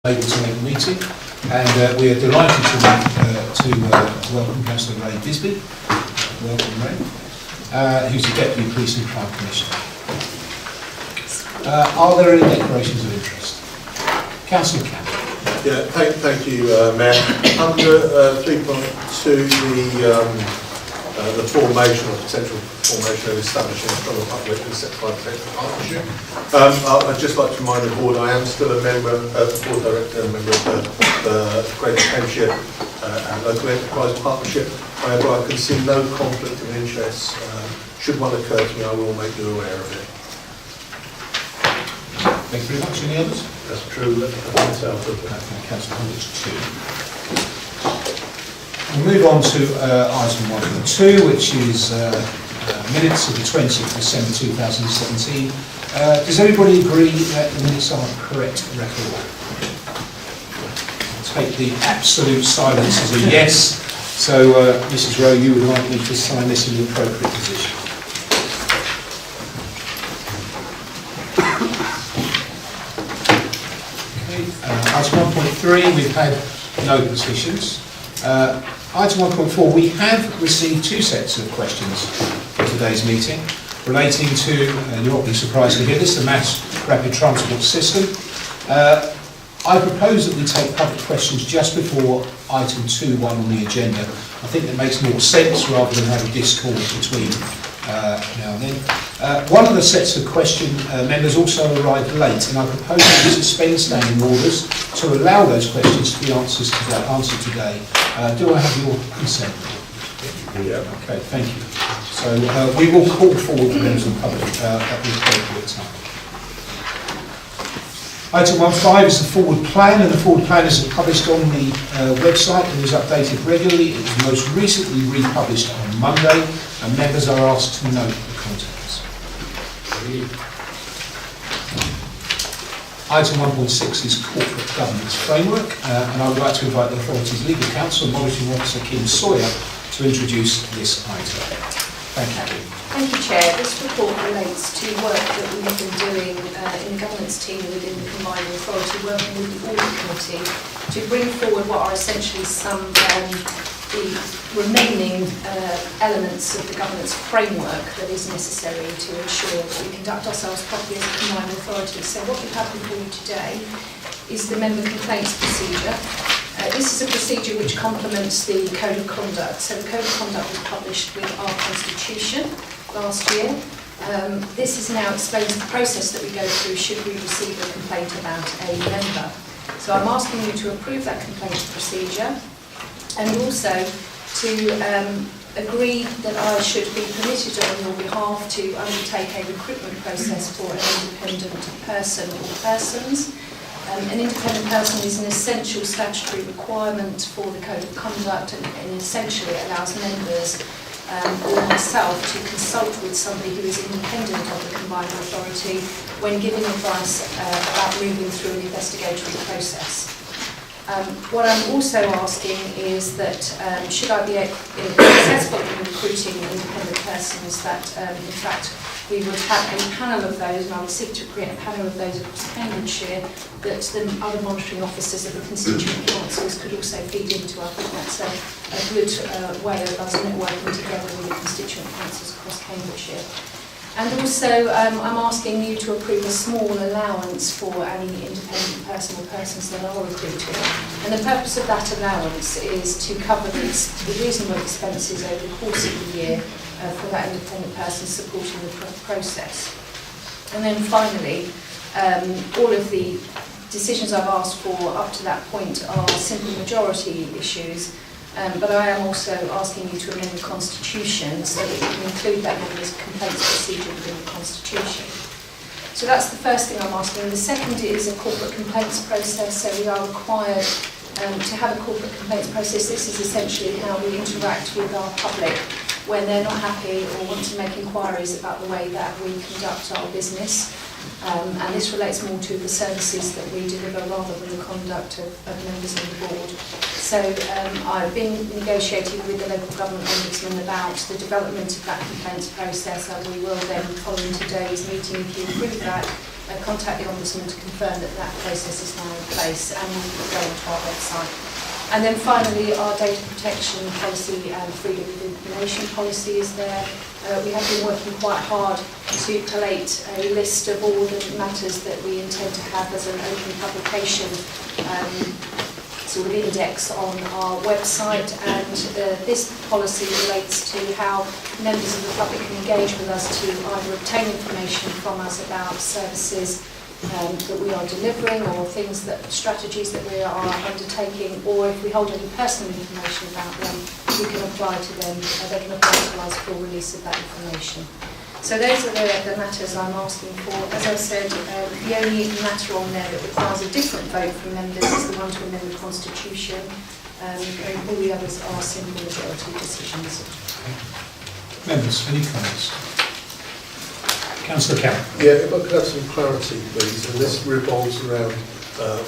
able to make the meeting, and we are delighted to welcome Councillor Ray Bisbee. Welcome, Ray, who's the Deputy Police and Crime Commissioner. Are there any declarations of interest? Councillor Campbell. Yeah, thank you, Mayor. Under 3.2, the formation or potential formation of establishing a stronger public and sector partnership. I'd just like to remind the board I am still a member, board director and member of the Greater Cambshire and Local Enterprise Partnership. However, I can see no conflict of interest. Should one occur to me, I will make you aware of it. Thank you very much. Any others? That's true. Myself. Councillor Hundreds 2. We'll move on to item 1 and 2, which is minutes of the 20th of December 2017. Does everybody agree that the minutes are correct record? I'll take the absolute silence as a yes. So, Mrs. Rowe, you would like me to sign this in the appropriate position. Item 1.3, we've had no petitions. Item 1.4, we have received 2 sets of questions for today's meeting relating to, you won't be surprised to hear this, the mass rapid transport system. I propose that we take public questions just before item 2.1 on the agenda. I think that makes more sense rather than have a discourse between now and then. One of the sets of question members also arrived late, and I propose that we suspend standing orders to allow those questions to be answered today. Do I have your consent? Yeah. Okay, thank you. So we will call forward the members of the public at the appropriate time. Item 1.5 is the forward plan, and the forward plan is published on the website and is updated regularly. It was most recently republished on Monday, and members are asked to note the contents. Item 1.6 is corporate governance framework, and I would like to invite the authority's legal counsel and monitoring officer Kim Sawyer to introduce this item. Thank you. Thank you, Chair. This report relates to work that we have been doing in the governance team within the Combined Authority, working with the Audit Committee to bring forward what are essentially some the remaining elements of the governance framework that is necessary to ensure that we conduct ourselves properly as a Combined Authority. So what we have before you today is the member complaints procedure. This is a procedure which complements the Code of Conduct. So the Code of Conduct was published with our Constitution last year. This is now explains the process that we go through should we receive a complaint about a member. So I'm asking you to approve that complaint procedure, and also to agree that I should be permitted on your behalf to undertake a recruitment process for an independent person or persons. An independent person is an essential statutory requirement for the Code of Conduct, and essentially allows members or myself to consult with somebody who is independent of the Combined Authority when giving advice about moving through an investigatory process. What I'm also asking is that should I be successful in recruiting independent persons, that in fact we would have a panel of those, and I would seek to create a panel of those across Cambridgeshire that the other monitoring officers of the constituent councils could also feed into. I think that's a good way of us networking together with the constituent councils across Cambridgeshire. And also, I'm asking you to approve a small allowance for any independent person or persons that are recruited. And the purpose of that allowance is to cover the reasonable expenses over the course of the year for that independent person supporting the process. And then finally, all of the decisions I've asked for up to that point are simple majority issues. But I am also asking you to amend the Constitution so that we can include that member's complaints procedure within the Constitution. So that's the first thing I'm asking. The second is a corporate complaints process. So we are required to have a corporate complaints process. This is essentially how we interact with our public when they're not happy or want to make inquiries about the way that we conduct our business. And this relates more to the services that we deliver rather than the conduct of members of the board. So I've been negotiating with the local government ombudsman about the development of that complaints process, and we will then, following today's meeting, if you approve that, contact the Ombudsman to confirm that that process is now in place, and we'll go onto our website. And then finally, our data protection policy and freedom of information policy is there. We have been working quite hard to collate a list of all the matters that we intend to have as an open publication sort of index on our website, and this policy relates to how members of the public can engage with us to either obtain information from us about services that we are delivering, or things strategies that we are undertaking, or if we hold any personal information about them, we can apply to them, they can apply to us for release of that information. So those are the matters I'm asking for. As I said, the only matter on there that requires a different vote from members is the one to amend the Constitution, and all the others are simple majority decisions. Members, any comments? Councillor Carpen. Yeah, if I could have some clarity, please, and this revolves around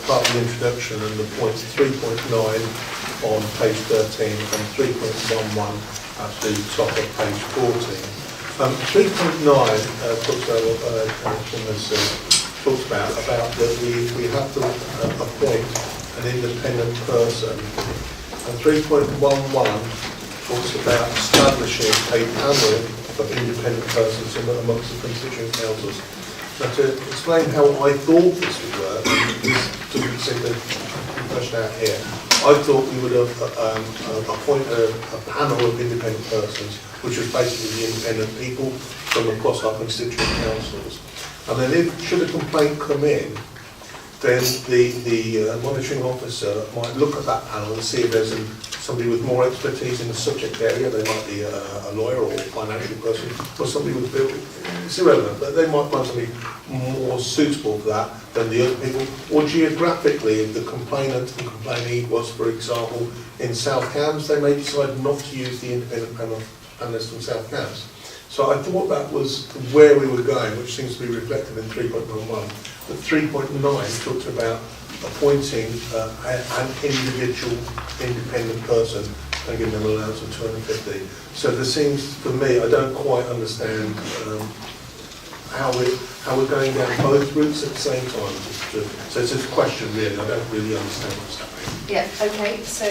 part of the introduction and the points 3.9 on page 13 and 3.11 at the top of page 14. 3.9 talks about what talks about that we have to appoint an independent person, and 3.11 talks about establishing a panel of independent persons amongst the constituent councils. Now, to explain how I thought this would work, to simply push out here, I thought we would appoint a panel of independent persons, which was basically the independent people from across our constituent councils. And then should a complaint come in, then the monitoring officer might look at that panel and see if there's somebody with more expertise in the subject area. They might be a lawyer or a financial person, or somebody with building. It's irrelevant, but they might find somebody more suitable for that than the other people. Or geographically, if the complainant and complainee was, for example, in South Cambs, they may decide not to use the independent panelist from South Cambs. So I thought that was where we were going, which seems to be reflected in 3.11. But 3.9 talks about appointing an individual independent person and giving them an allowance of 250. So there seems, for me, I don't quite understand how we're going down both routes at the same time. So it's a question, really. I don't really understand what's happening. Yeah, okay, so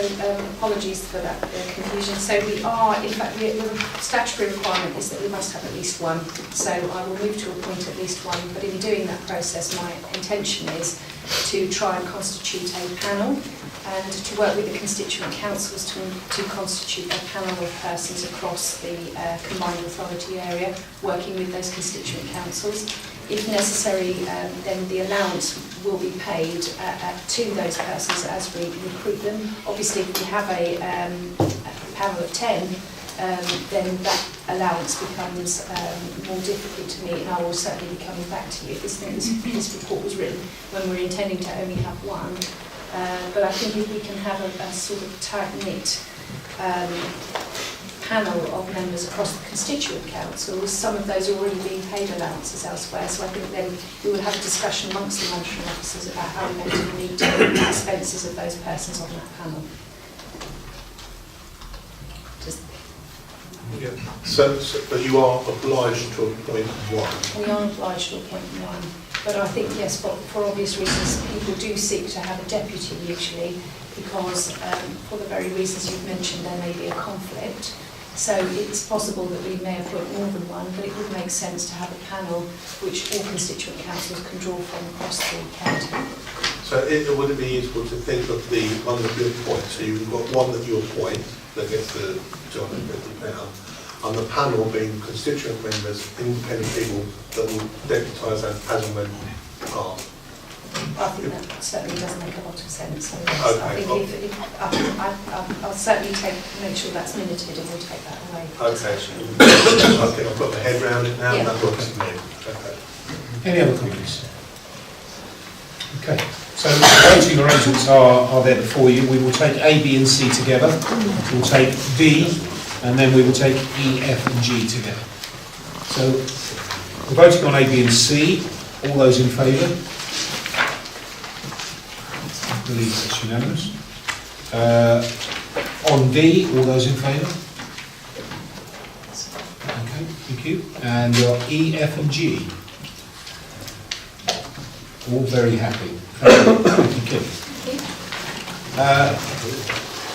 apologies for that confusion. So we are, in fact, the statutory requirement is that we must have at least one. So I will move to appoint at least one, but in doing that process, my intention is to try and constitute a panel and to work with the constituent councils to constitute a panel of persons across the combined authority area, working with those constituent councils. If necessary, then the allowance will be paid to those persons as we recruit them. Obviously, if we have a panel of 10, then that allowance becomes more difficult to meet, and I will certainly be coming back to you. This report was written when we're intending to only have one, but I think if we can have a sort of tight-knit panel of members across the constituent councils, some of those are already being paid allowances elsewhere, so I think then we will have a discussion amongst the monitoring officers about how we want to meet the expenses of those persons on that panel. Yeah. So, but you are obliged to appoint one. We are obliged to appoint one, but I think, yes, for obvious reasons, people do seek to have a deputy usually, because for the very reasons you've mentioned, there may be a conflict. So it's possible that we may appoint more than one, but it would make sense to have a panel which all constituent councils can draw from across the county. So would it be useful to think of the one that you appoint? So you've got one that you appoint that gets the £250, and the panel being constituent members, independent people that will deputise as and when asked. I think that certainly does make a lot of sense. So okay. I think I'll certainly make sure that's minuted, and we'll take that away. Okay. I think I've got my head around it now. Yeah. That works for me. Okay. Any other comments? Okay, so the voting arrangements are there before you. We will take A, B and C together. We'll take D, and then we will take E, F and G together. So we're voting on A, B and C. All those in favour? I believe that's unanimous. On D, all those in favour? Okay, thank you. And E, F and G? All very happy. Thank you. Thank you.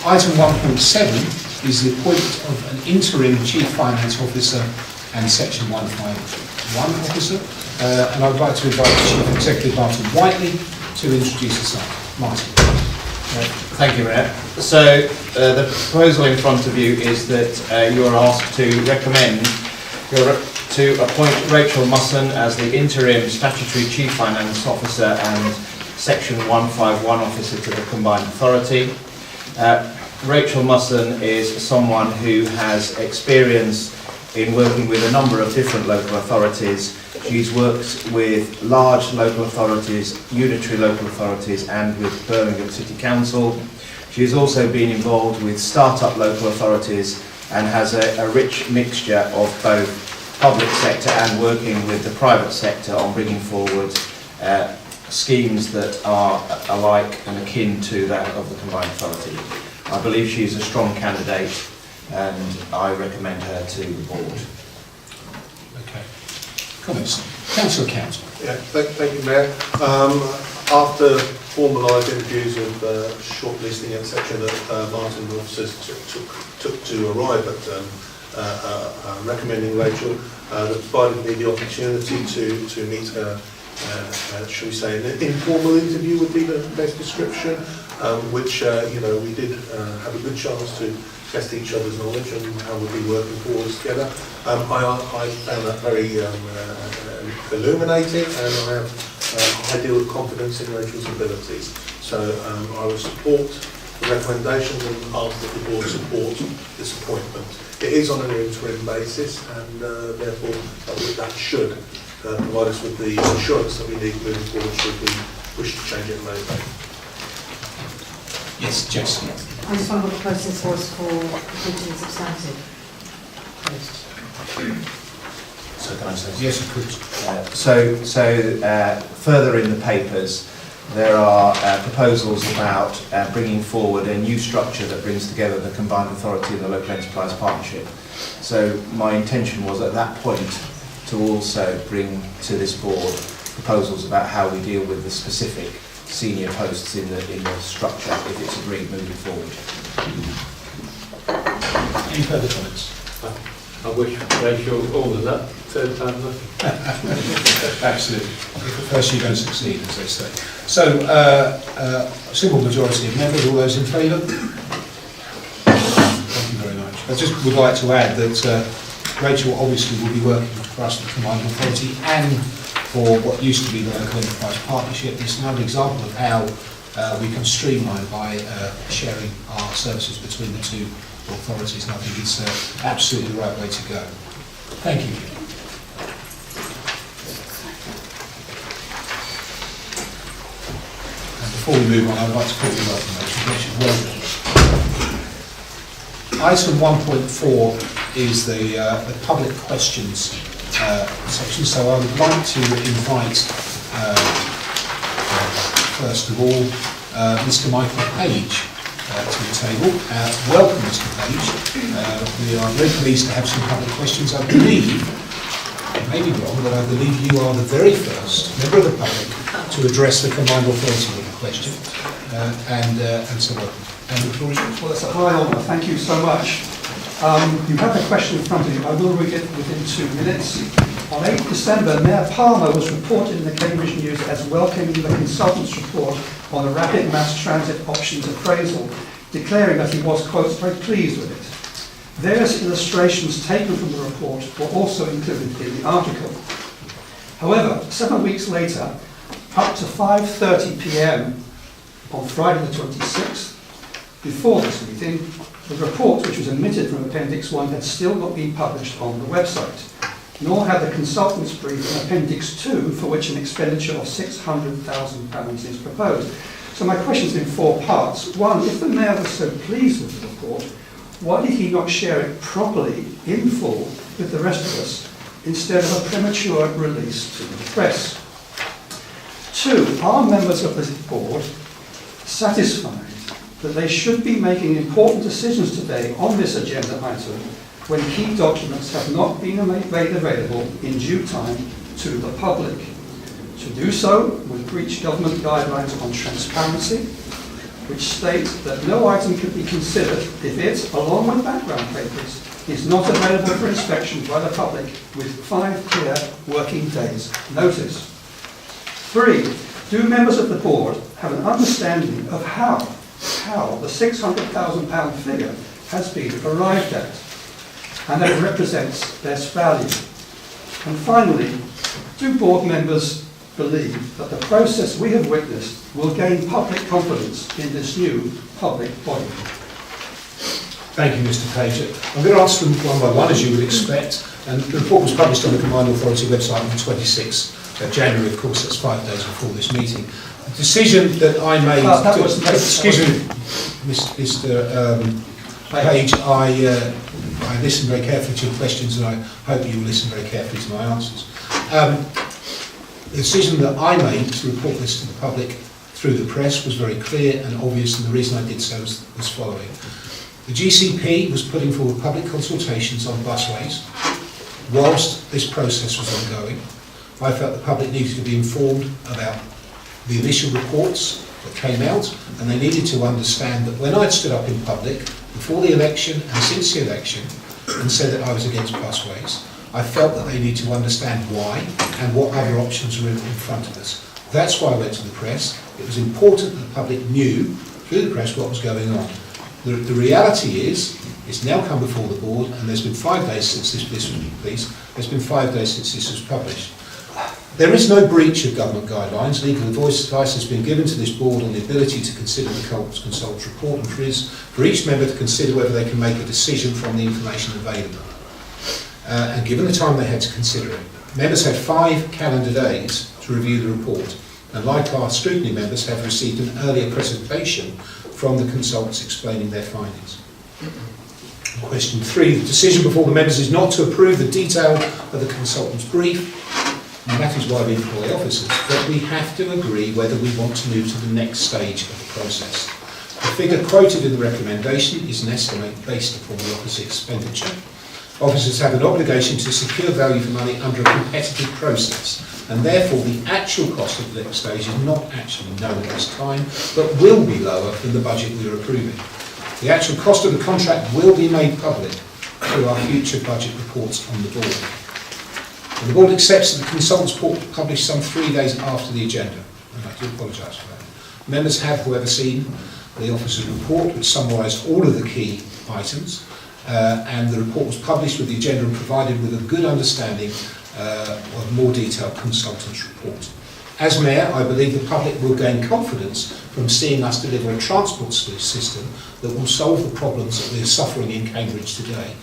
Item 1.7 is the appointment of an interim Chief Finance Officer and Section 151 Officer. And I'd like to invite the Chief Executive, Martin Whiteley, to introduce the site. Martin. Thank you, Mayor. So the proposal in front of you is that you are asked to recommend to appoint Rachel Musson as the interim statutory Chief Finance Officer and Section 151 Officer to the Combined Authority. Rachel Musson is someone who has experience in working with a number of different local authorities. She's worked with large local authorities, unitary local authorities, and with Birmingham City Council. She's also been involved with start-up local authorities and has a rich mixture of both public sector and working with the private sector on bringing forward schemes that are alike and akin to that of the Combined Authority. I believe she's a strong candidate and I recommend her to the board. Okay. Comments? Councillor Cambs. Yeah, thank you, Mayor. After formalised interviews of shortlisting, etc., that Martin officers took to arrive at recommending Rachel, that provided me the opportunity to meet her, shall we say, an informal interview would be the best description, which we did have a good chance to test each other's knowledge and how we'll be working forward together. I found that very illuminating, and I have a high deal of confidence in Rachel's abilities. So I will support the recommendations and ask that the board support this appointment. It is on an interim basis, and therefore that should provide us with the assurance that we need moving forward should we wish to change it later. Yes, Jess. I just wonder what the process was for completing substantive posts. So can I say? Yes, of course. Further in the papers, there are proposals about bringing forward a new structure that brings together the Combined Authority and the Local Enterprise Partnership. So my intention was at that point to also bring to this board proposals about how we deal with the specific senior posts in the structure if it's agreed moving forward. Any further comments? I wish Rachel all of that, third time lucky. Absolutely. If at first you don't succeed, as they say. So, a simple majority of members, all those in favour? Thank you very much. I just would like to add that Rachel obviously will be working for us at the Combined Authority and for what used to be the Local Enterprise Partnership. It's another example of how we can streamline by sharing our services between the two authorities, and I think it's absolutely the right way to go. Thank you. And before we move on, I'd like to call you welcome. Item 1.4 is the public questions section, so I would like to invite, first of all, Mr. Michael Page to the table. Welcome, Mr. Page. We are very pleased to have some public questions. I believe, I may be wrong, but I believe you are the very first member of the public to address the Combined Authority with a question, and so on. And the floor is yours. Well, it's a high honour. Thank you so much. You have the question in front of you. I will read it within 2 minutes. On 8 December, Mayor Palmer was reported in the Cambridge News as welcoming the consultant's report on the rapid mass transit options appraisal, declaring that he was, quote, very pleased with it. Various illustrations taken from the report were also included in the article. However, 7 weeks later, up to 5:30 p.m. on Friday the 26th, before this meeting, the report, which was omitted from Appendix 1, had still not been published on the website, nor had the consultant's brief in Appendix 2, for which an expenditure of £600,000 is proposed. So my question's in 4 parts. 1, if the Mayor was so pleased with the report, why did he not share it properly, in full, with the rest of us, instead of a premature release to the press? 2, are members of the board satisfied that they should be making important decisions today on this agenda item when key documents have not been made available in due time to the public? To do so would breach government guidelines on transparency, which state that no item can be considered if it, along with background papers, is not available for inspection by the public with 5 clear working days' notice. 3, do members of the board have an understanding of how the £600,000 figure has been arrived at, and that it represents best value? And finally, do board members believe that the process we have witnessed will gain public confidence in this new public body? Thank you, Mr. Page. I'm going to answer them one by one, as you would expect. And the report was published on the Combined Authority website on the 26th of January. Of course, that's 5 days before this meeting. The decision that I made... excuse me, Mr. Page, I listened very carefully to your questions, and I hope you will listen very carefully to my answers. The decision that I made to report this to the public through the press was very clear and obvious, and the reason I did so was following. The GCP was putting forward public consultations on busways whilst this process was ongoing. I felt the public needed to be informed about the initial reports that came out, and they needed to understand that when I'd stood up in public before the election and since the election and said that I was against busways, I felt that they need to understand why and what other options were in front of us. That's why I went to the press. It was important that the public knew through the press what was going on. The reality is, it's now come before the board, and there's been 5 days since this was released. There's been 5 days since this was published. There is no breach of government guidelines. Legal advice has been given to this board on the ability to consider the consultant's report, and for each member to consider whether they can make a decision from the information available. And given the time they had to consider it, members had 5 calendar days to review the report, and like our scrutiny members have received an earlier presentation from the consultants explaining their findings. Question 3, the decision before the members is not to approve the detail of the consultant's brief, and that is why we employ officers, but we have to agree whether we want to move to the next stage of the process. The figure quoted in the recommendation is an estimate based upon the officer expenditure. Officers have an obligation to secure value for money under a competitive process, and therefore the actual cost of the next stage is not actually known at this time, but will be lower than the budget we are approving. The actual cost of the contract will be made public through our future budget reports on the board. And the board accepts that the consultant's report was published some 3 days after the agenda, and I do apologise for that. Members have, however, seen the officer's report, which summarised all of the key items, and the report was published with the agenda and provided with a good understanding of more detailed consultant's report. As Mayor, I believe the public will gain confidence from seeing us deliver a transport system that will solve the problems that we are suffering in Cambridge today,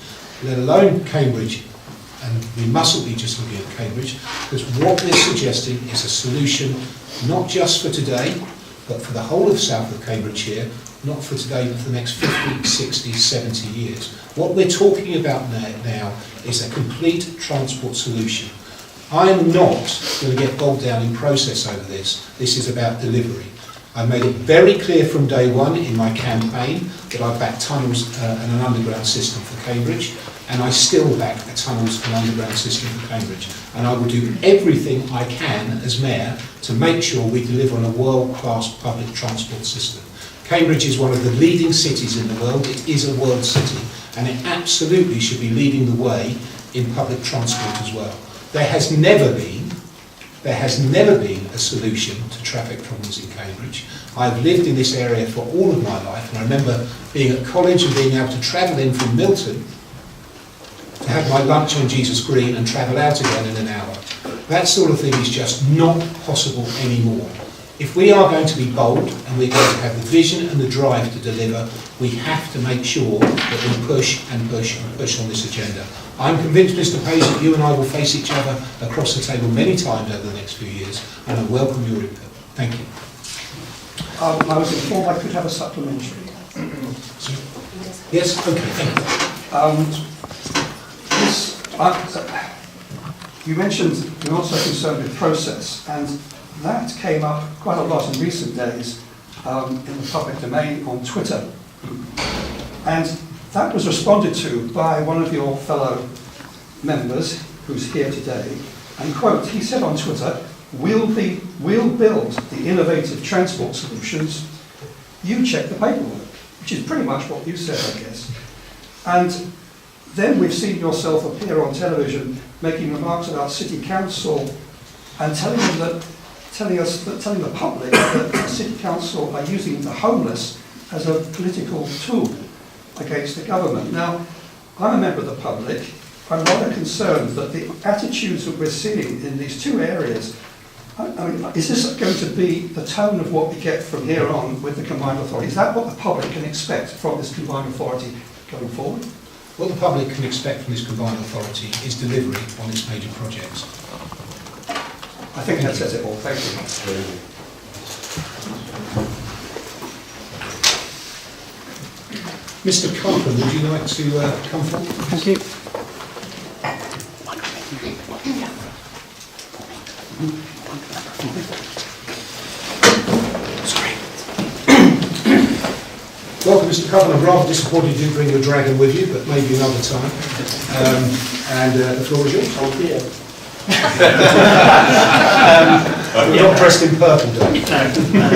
let alone Cambridge, and we mustn't be just looking at Cambridge, because what we're suggesting is a solution not just for today, but for the whole of south of Cambridge here, not for today, but for the next 50, 60, 70 years. What we're talking about now is a complete transport solution. I am not going to get bogged down in process over this. This is about delivery. I made it very clear from day one in my campaign that I back tunnels and an underground system for Cambridge, and I still back a tunnels and underground system for Cambridge. And I will do everything I can as Mayor to make sure we deliver on a world-class public transport system. Cambridge is one of the leading cities in the world. It is a world city, and it absolutely should be leading the way in public transport as well. There has never been a solution to traffic problems in Cambridge. I've lived in this area for all of my life, and I remember being at college and being able to travel in from Milton to have my lunch on Jesus Green and travel out again in an hour. That sort of thing is just not possible anymore. If we are going to be bold and we're going to have the vision and the drive to deliver, we have to make sure that we push and push and push on this agenda. I'm convinced, Mr. Page, that you and I will face each other across the table many times over the next few years, and I welcome your input. Thank you. I was informed I could have a supplementary. Yes, okay, thank you. You mentioned you're also concerned with process, and that came up quite a lot in recent days in the public domain on Twitter. And that was responded to by one of your fellow members who's here today. And quote, he said on Twitter, we'll build the innovative transport solutions, you check the paperwork, which is pretty much what you said, I guess. And then we've seen yourself appear on television making remarks about City Council and telling the public that the City Council are using the homeless as a political tool against the government. Now, I'm a member of the public. I'm rather concerned that the attitudes that we're seeing in these two areas, I mean, is this going to be the tone of what we get from here on with the Combined Authority? Is that what the public can expect from this Combined Authority going forward? What the public can expect from this Combined Authority is delivery on its major projects. I think that says it all. Thank you. Mr. Carpen, would you like to come forward? Thank you. Sorry. Welcome, Mr. Carpen. I'm rather disappointed you didn't bring your dragon with you, but maybe another time. The floor is yours. Oh dear. You're not dressed in purple, though. No,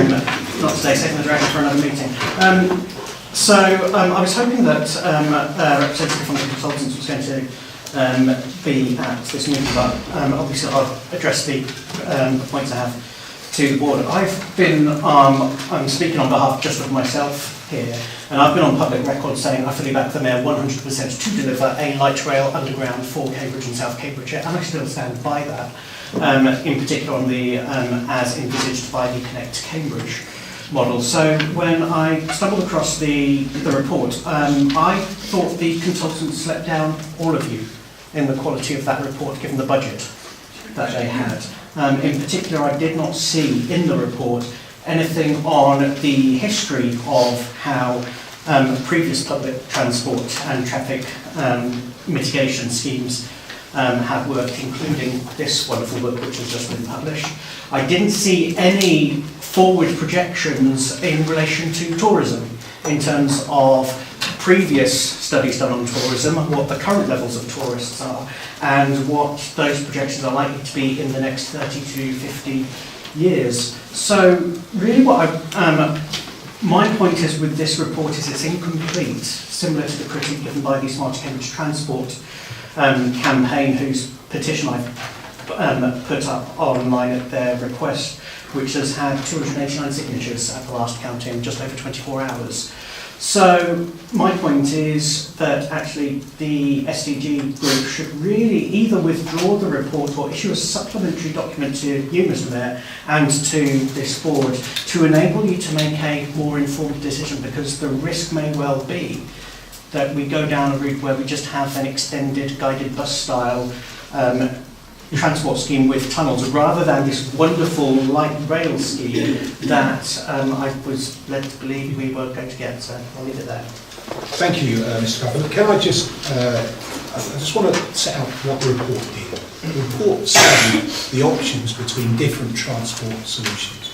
not today, saving the dragon for another meeting. I was hoping that a representative from the consultants was going to be at this meeting, but obviously I'll address the points I have to the board. I'm speaking on behalf just of myself here, and I've been on public record saying I fully back the Mayor 100% to deliver a light rail underground for Cambridge and South Cambridgeshire, and I still stand by that, in particular on the as envisaged by the Connect Cambridge model. So when I stumbled across the report, I thought the consultants let down all of you in the quality of that report, given the budget that they had. In particular, I did not see in the report anything on the history of how previous public transport and traffic mitigation schemes have worked, including this wonderful book which has just been published. I didn't see any forward projections in relation to tourism in terms of previous studies done on tourism, what the current levels of tourists are, and what those projections are likely to be in the next 30 to 50 years. So really my point is with this report is it's incomplete, similar to the critique given by the Smart Cambridge Transport campaign, whose petition I've put up online at their request, which has had 289 signatures at the last count in just over 24 hours. So my point is that actually the SDG group should really either withdraw the report or issue a supplementary document to you, Mr. Mayor, and to this board to enable you to make a more informed decision, because the risk may well be that we go down a route where we just have an extended guided bus style transport scheme with tunnels, rather than this wonderful light rail scheme that I was led to believe we were going to get. So I'll leave it there. Thank you, Mr. Carpen. Can I just want to set out what the report did. The report studied the options between different transport solutions.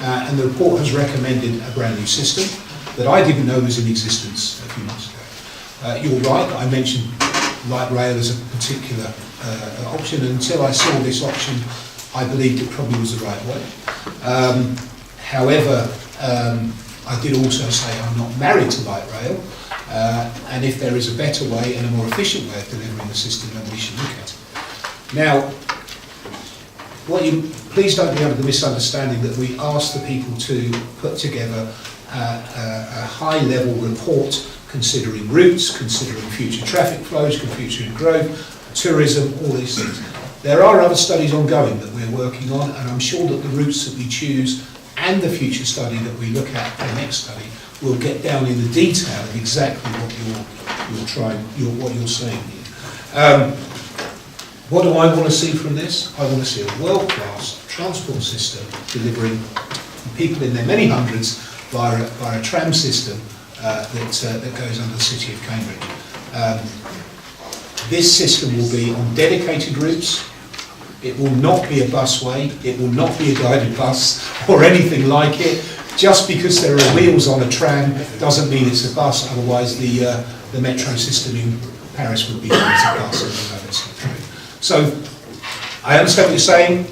And the report has recommended a brand new system that I didn't know was in existence a few months ago. You're right, I mentioned light rail as a particular option, and until I saw this option, I believed it probably was the right way. However, I did also say I'm not married to light rail, and if there is a better way and a more efficient way of delivering the system, then we should look at it. Now, please don't be under the misunderstanding that we asked the people to put together a high-level report considering routes, considering future traffic flows, considering growth, tourism, all these things. There are other studies ongoing that we're working on, and I'm sure that the routes that we choose and the future study that we look at, the next study, will get down in the detail of exactly what you're saying here. What do I want to see from this? I want to see a world-class transport system delivering people in their many hundreds via a tram system that goes under the city of Cambridge. This system will be on dedicated routes. It will not be a busway. It will not be a guided bus or anything like it. Just because there are wheels on a tram doesn't mean it's a bus. Otherwise, the metro system in Paris would be it's a bus and it's a train. So I understand what you're saying.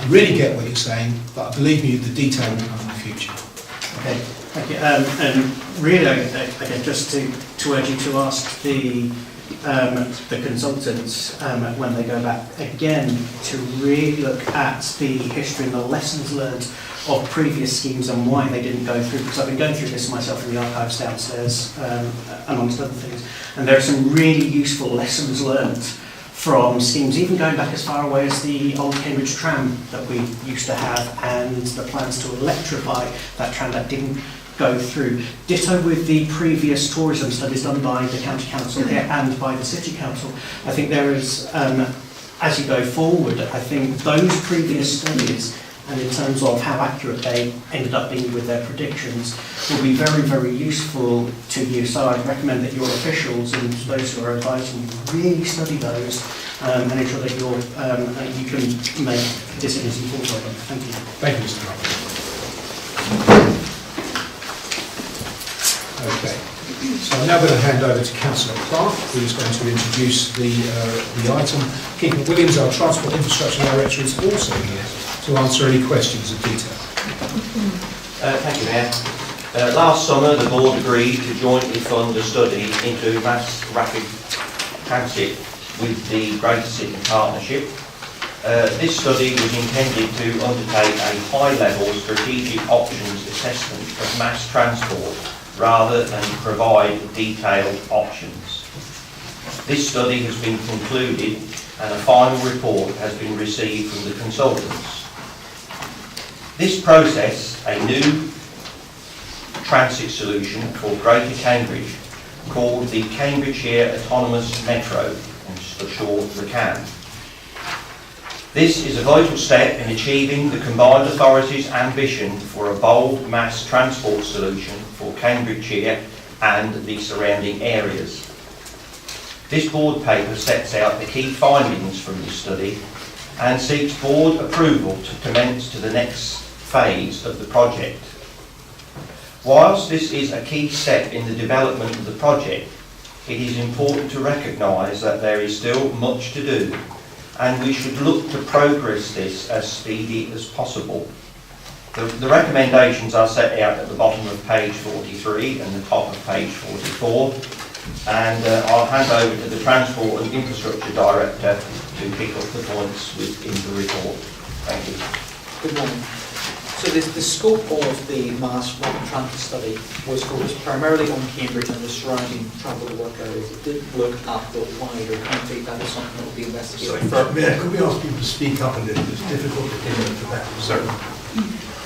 I really get what you're saying, but believe me, the detail will come in the future. Okay, thank you. And really, again, just to urge you to ask the consultants when they go back again to really look at the history and the lessons learned of previous schemes and why they didn't go through, because I've been going through this myself in the archives downstairs, amongst other things, and there are some really useful lessons learned from schemes, even going back as far away as the old Cambridge tram that we used to have, and the plans to electrify that tram that didn't go through. Ditto with the previous tourism studies done by the County Council here and by the City Council. I think there is, as you go forward, I think those previous studies, and in terms of how accurate they ended up being with their predictions, will be very, very useful to you. So I'd recommend that your officials and those who are advising you really study those and ensure that you can make decisions informed by them. Thank you. Thank you, Mr. Carpen. Okay, so I'm now going to hand over to Councillor Clark, who's going to introduce the item. Keegan Williams, our Transport Infrastructure Director, is also here to answer any questions of detail. Thank you, Mayor. Last summer, the board agreed to jointly fund a study into mass rapid transit with the Greater Sydney Partnership. This study was intended to undertake a high-level strategic options assessment of mass transport rather than provide detailed options. This study has been concluded and a final report has been received from the consultants. This process, a new transit solution for Greater Cambridge called the Cambridgeshire Autonomous Metro, and for short the CAM. This is a vital step in achieving the combined authority's ambition for a bold mass transport solution for Cambridgeshire and the surrounding areas. This board paper sets out the key findings from this study and seeks board approval to commence to the next phase of the project. Whilst this is a key step in the development of the project, it is important to recognise that there is still much to do, and we should look to progress this as speedy as possible. The recommendations are set out at the bottom of page 43 and the top of page 44, and I'll hand over to the Transport and Infrastructure Director to pick up the points within the report. Thank you. Good morning. So the scope of the mass rapid transit study was focused primarily on Cambridge and the surrounding travel to work areas. It didn't look at the wider country. That is something that will be investigated. Sorry, Mayor, could we ask people to speak up a little? It's difficult to hear at the back. Sorry.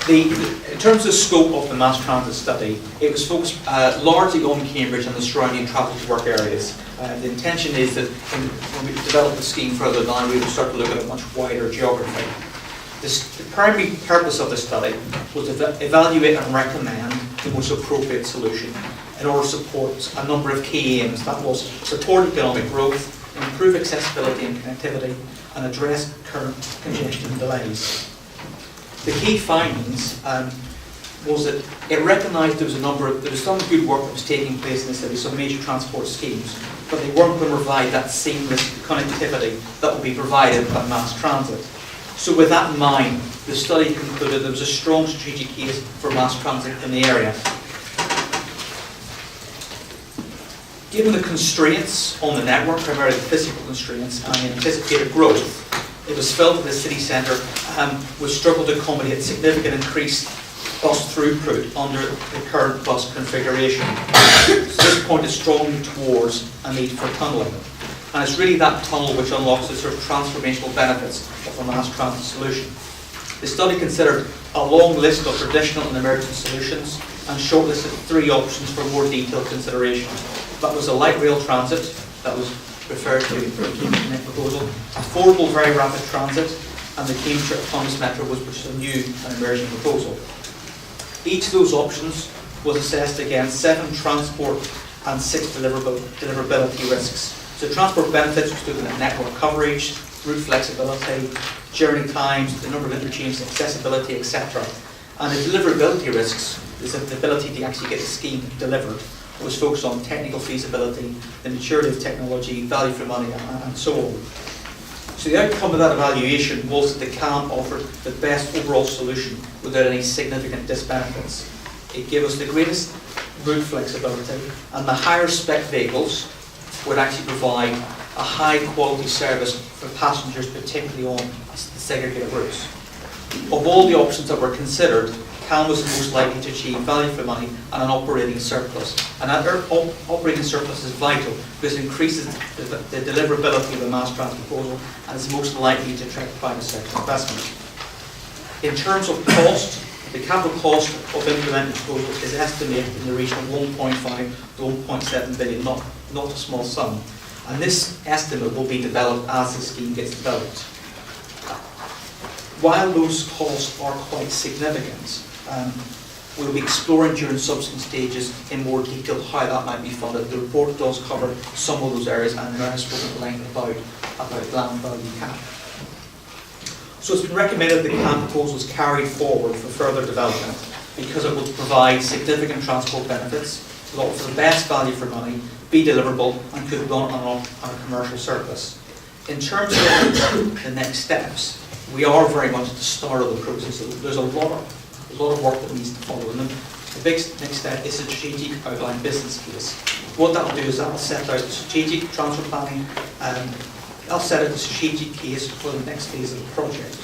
In terms of scope of the mass transit study, it was focused largely on Cambridge and the surrounding travel to work areas. The intention is that when we develop the scheme further down, we will start to look at a much wider geography. The primary purpose of the study was to evaluate and recommend the most appropriate solution in order to support a number of key aims. That was support economic growth, improve accessibility and connectivity, and address current congestion and delays. The key findings was that it recognised there was some good work that was taking place in the city, some major transport schemes, but they weren't going to provide that seamless connectivity that would be provided by mass transit. So with that in mind, the study concluded there was a strong strategic case for mass transit in the area. Given the constraints on the network, primarily the physical constraints and the anticipated growth, it was felt that the city centre would struggle to accommodate significant increased bus throughput under the current bus configuration. So this pointed strongly towards a need for tunnelling. And it's really that tunnel which unlocks the sort of transformational benefits of a mass transit solution. The study considered a long list of traditional and emergent solutions and shortlisted 3 options for more detailed consideration. That was a light rail transit, that was referred to in the Cambridge Connect proposal, affordable very rapid transit, and the Cambridge Autonomous Metro which was a new and emerging proposal. Each of those options was assessed against 7 transport and 6 deliverability risks. So transport benefits was looking at network coverage, route flexibility, journey times, the number of interchanges, accessibility, etc. And the deliverability risks is the ability to actually get the scheme delivered. It was focused on technical feasibility, the maturity of technology, value for money, and so on. So So the outcome of that evaluation was that the CAM offered the best overall solution without any significant disbenefits. It gave us the greatest route flexibility, and the higher spec vehicles would actually provide a high quality service for passengers, particularly on the segregated routes. Of all the options that were considered, CAM was the most likely to achieve value for money and an operating surplus. And that operating surplus is vital because it increases the deliverability of the mass transit proposal and is most likely to attract private sector investment. In terms of cost, the capital cost of implementing the proposal is estimated in the region of 1.5 to 1.7 billion, not a small sum. And this estimate will be developed as the scheme gets developed. While those costs are quite significant, we'll be exploring during subsequent stages in more detail how that might be funded. The report does cover some of those areas, and there has spoken at length about land value cap. So it's been recommended that the CAM proposal is carried forward for further development because it will provide significant transport benefits, will offer the best value for money, be deliverable, and could be done on a commercial surface. In terms of the next steps, we are very much at the start of the process. So there's a lot of work that needs to follow. And the big next step is a strategic outline business case. What that will do is that will set out the strategic transfer planning. I'll set out the strategic case for the next phase of the project.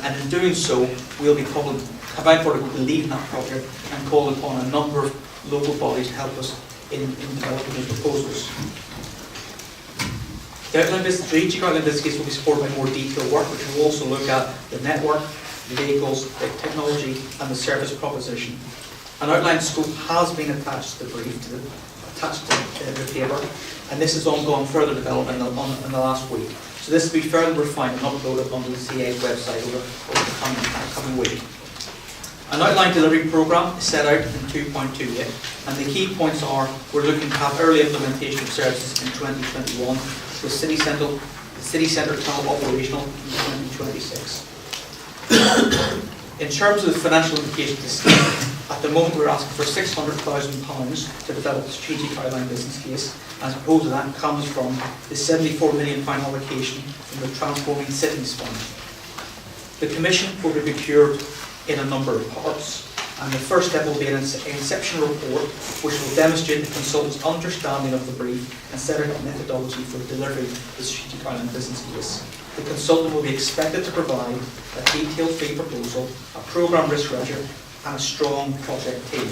And in doing so, we'll be calling, combined authority will be leading that project and call upon a number of local bodies to help us in developing those proposals. The strategic outline business case will be supported by more detailed work, which will also look at the network, the vehicles, the technology, and the service proposition. An outline scope has been attached to the brief, attached to the paper, and this is ongoing further development in the last week. So this will be further refined and uploaded onto the CA's website over the coming week. An outline delivery programme is set out in 2.28, and the key points are we're looking to have early implementation of services in 2021, with city centre tunnel operational in 2026. In terms of the financial implications of the scheme, at the moment we're asking for £600,000 to develop a strategic outline business case, and as opposed to that comes from the £74 million allocation from the Transforming Cities Fund. The Commission will be procured in a number of parts, and the first step will be an inception report which will demonstrate the consultant's understanding of the brief and set out a methodology for delivering the strategic outline business case. The consultant will be expected to provide a detailed fee proposal, a programme risk register, and a strong project team.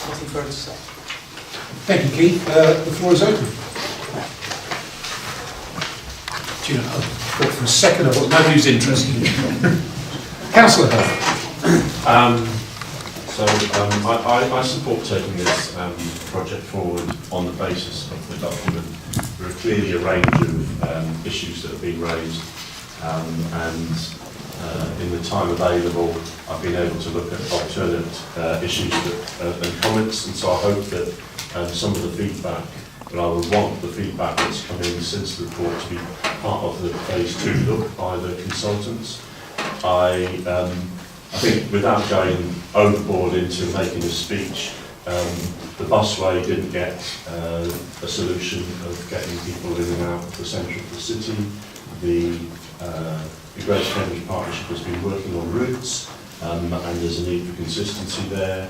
Nothing further to say. Thank you, Keith. The floor is open. Do you know, I thought for a second I thought nobody's interested. Councillor Huff. I support taking this project forward on the basis of the document. There are clearly a range of issues that have been raised, and in the time available I've been able to look at alternate issues and comments, and so I hope that some of the feedback, but I would want the feedback that's come in since the report to be part of the phase 2 look by the consultants. I think without going overboard into making a speech, the busway didn't get a solution of getting people in and out of the centre of the city. The Greater Cambridge Partnership has been working on routes, and there's a need for consistency there.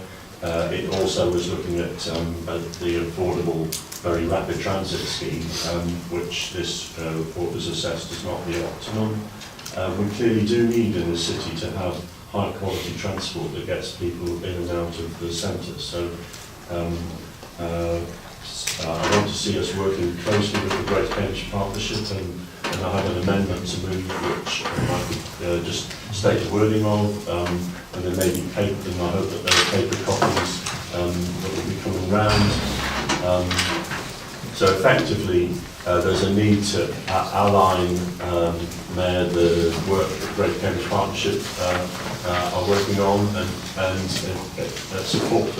It also was looking at the affordable, very rapid transit scheme, which this report has assessed as not the optimum. We clearly do need in the city to have high quality transport that gets people in and out of the centre. So I want to see us working closely with the Greater Cambridge Partnership, and I have an amendment to move which I could just state the wording of, and there may be paper, and I hope that there are paper copies that will be coming round. So effectively, there's a need to align the work that Greater Cambridge Partnership are working on and support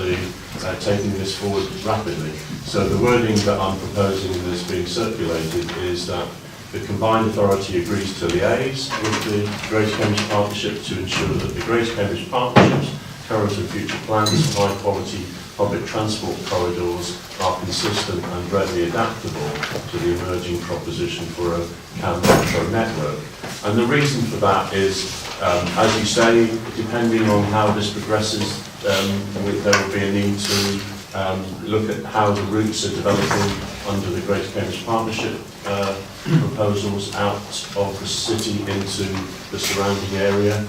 taking this forward rapidly. So the wording that I'm proposing that's being circulated is that the Combined Authority agrees to liaise with the Greater Cambridge Partnership to ensure that the Greater Cambridge Partnerships current and future plans for high-quality public transport corridors are consistent and readily adaptable to the emerging proposition for a Cambs Peterboro network. And the reason for that is, as you say, depending on how this progresses, there will be a need to look at how the routes are developing under the Greater Cambridge Partnership proposals out of the city into the surrounding area.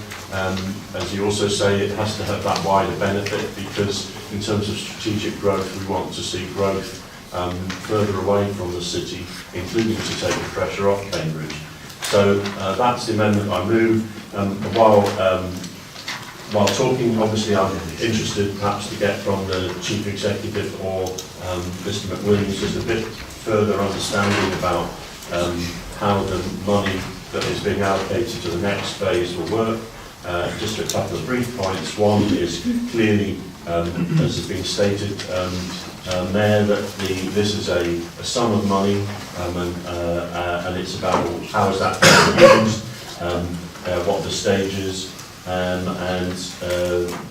As you also say, it has to have that wider benefit, because in terms of strategic growth, we want to see growth further away from the city, including to take the pressure off Cambridge. So that's the amendment I move. While talking, obviously I'm interested perhaps to get from the Chief Executive or Mr McWilliams just a bit further understanding about how the money that is being allocated to the next phase will work. Just a couple of brief points. One is clearly, as has been stated, Mayor, that this is a sum of money, and it's about how is that going to be used, what the stages, and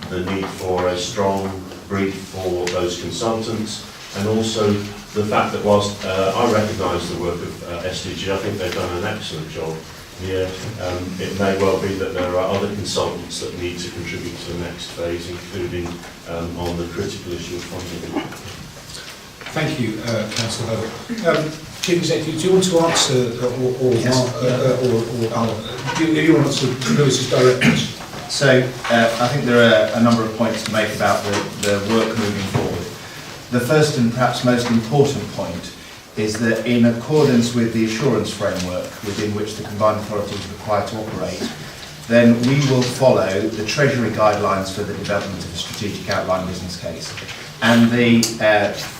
the need for a strong brief for those consultants, and also the fact that whilst I recognise the work of SDG, I think they've done an excellent job here. It may well be that there are other consultants that need to contribute to the next phase, including on the critical issue of funding. Thank you, Councillor Herbert. Chief Executive, do you want to answer, do you want to answer Lewis's directions? So I think there are a number of points to make about the work moving forward. The first and perhaps most important point is that in accordance with the assurance framework within which the Combined Authority is required to operate, then we will follow the Treasury guidelines for the development of a strategic outline business case. And the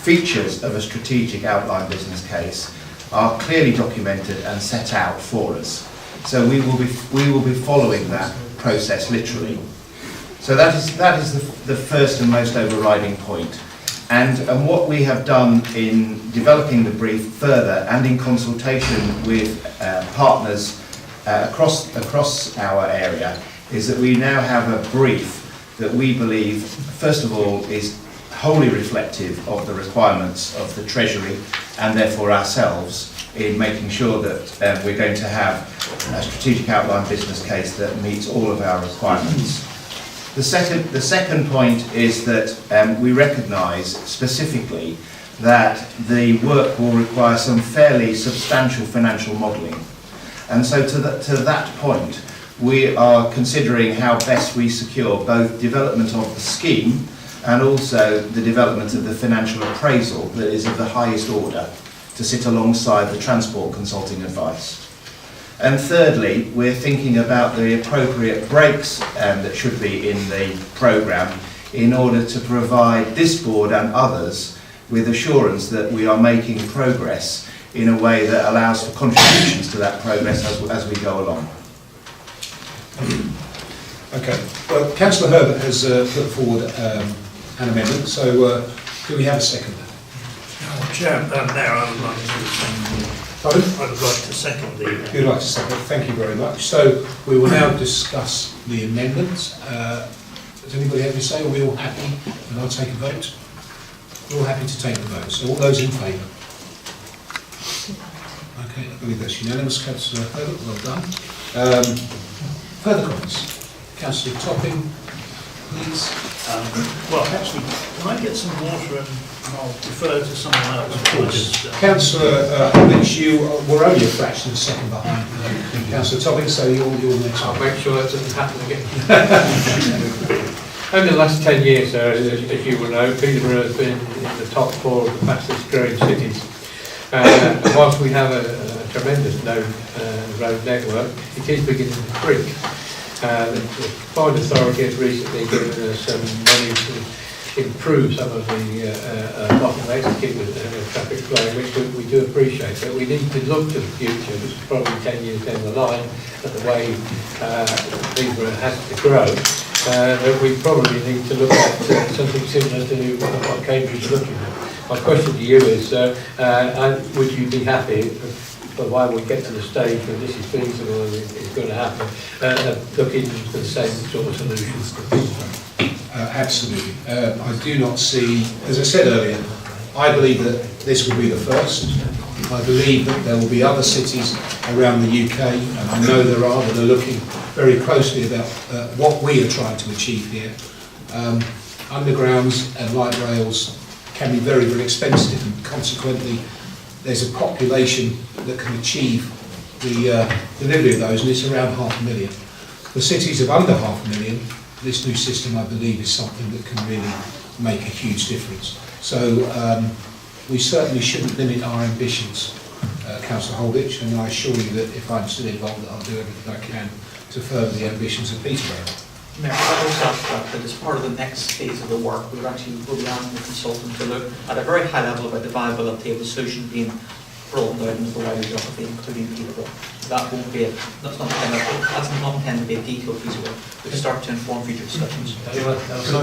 features of a strategic outline business case are clearly documented and set out for us. So we will be following that process literally. So that is the first and most overriding point. And what we have done in developing the brief further and in consultation with partners across our area is that we now have a brief that we believe, first of all, is wholly reflective of the requirements of the Treasury and therefore ourselves in making sure that we're going to have a strategic outline business case that meets all of our requirements. The second point is that we recognise specifically that the work will require some fairly substantial financial modelling. And so to that point, we are considering how best we secure both development of the scheme and also the development of the financial appraisal that is of the highest order to sit alongside the transport consulting advice. And thirdly, we're thinking about the appropriate breaks that should be in the programme in order to provide this board and others with assurance that we are making progress in a way that allows for contributions to that progress as we go along. Okay, well, Councillor Herbert has put forward an amendment, so do we have a second? Chair, Mayor, I would like to second the... You'd like to second, thank you very much. So we will now discuss the amendment. Does anybody have to say, are we all happy? And I'll take a vote. We're all happy to take the vote, so all those in favour? Okay, I believe that's unanimous, Councillor Herbert, well done. Further comments? Councillor Topping, please. Well, actually, can I get some water and I'll defer to someone else? Of course. Councillor Herbert, you were only a fraction of a second behind Councillor Topping, so you're next. I'll make sure that doesn't happen again. Over the last 10 years, as you will know, Peterborough has been in the top 4 of the fastest growing cities. Whilst we have a tremendous road network, it is beginning to shrink. The Combined Authority has recently given us some money to improve some of the bottlenecks to keep the traffic flowing, which we do appreciate. But we need to look to the future, which is probably 10 years down the line, at the way Peterborough has to grow. That we probably need to look at something similar to what Cambridge is looking at. My question to you is, would you be happy, but why we get to the stage where this is feasible and it's going to happen, looking for the same sort of solutions to people? Absolutely. I do not see, as I said earlier, I believe that this will be the first. I believe that there will be other cities around the UK, and I know there are, that are looking very closely about what we are trying to achieve here. Undergrounds and light rails can be very, very expensive, and consequently there's a population that can achieve the delivery of those, and it's around 500,000. For cities of under 500,000, this new system, I believe, is something that can really make a huge difference. So we certainly shouldn't limit our ambitions, Councillor Holditch, and I assure you that if I'm still involved, I'll do everything I can to further the ambitions of Peterborough. Mayor, I also ask that as part of the next phase of the work, we'll be asking the consultant to look at a very high level about the viability of the solution being broadened out into the wider geography, including Peterborough. That's not intended to be a detailed piece of work. We can start to inform future discussions. Can I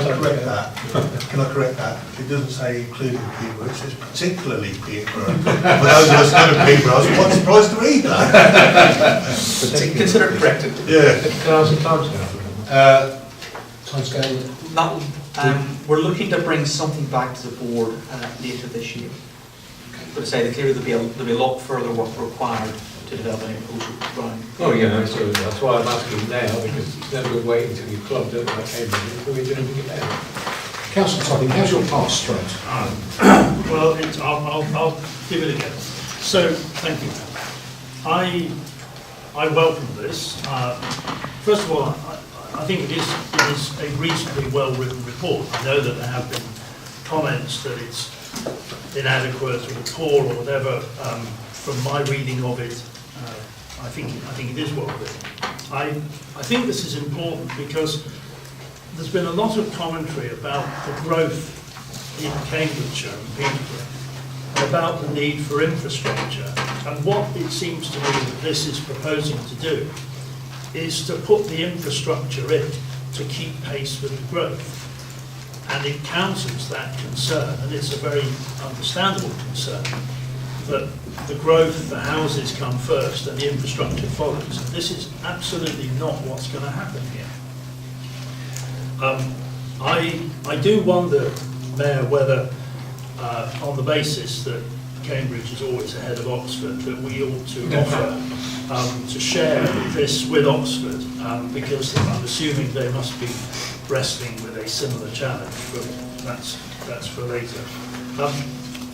correct that? Can I correct that? It doesn't say including Peterborough, it says particularly Peterborough. For those of us who know Peterborough, I was quite surprised to read that. Consider it corrected. Yeah. Can I ask a timescale? Timescale? We're looking to bring something back to the board later this year. But to say that clearly there'll be a lot further work required to develop a proposal around. Oh, yeah, so that's why I'm asking now, because it's never good waiting until you've clubbed it like Cambridge before you do anything now. Councillor Topping, how's your pass straight? Well, I'll give it a go. So, thank you. I welcome this. First of all, I think it is a reasonably well-written report. I know that there have been comments that it's inadequate or poor or whatever. From my reading of it, I think it is well written. I think this is important because there's been a lot of commentary about the growth in Cambridgeshire and Peterborough, and about the need for infrastructure. And what it seems to me that this is proposing to do is to put the infrastructure in to keep pace with the growth. And it counters that concern, and it's a very understandable concern, that the growth, the houses come first and the infrastructure follows. And this is absolutely not what's going to happen here. I do wonder, Mayor, whether on the basis that Cambridge is always ahead of Oxford, that we ought to offer to share this with Oxford, because I'm assuming they must be wrestling with a similar challenge, but that's for later.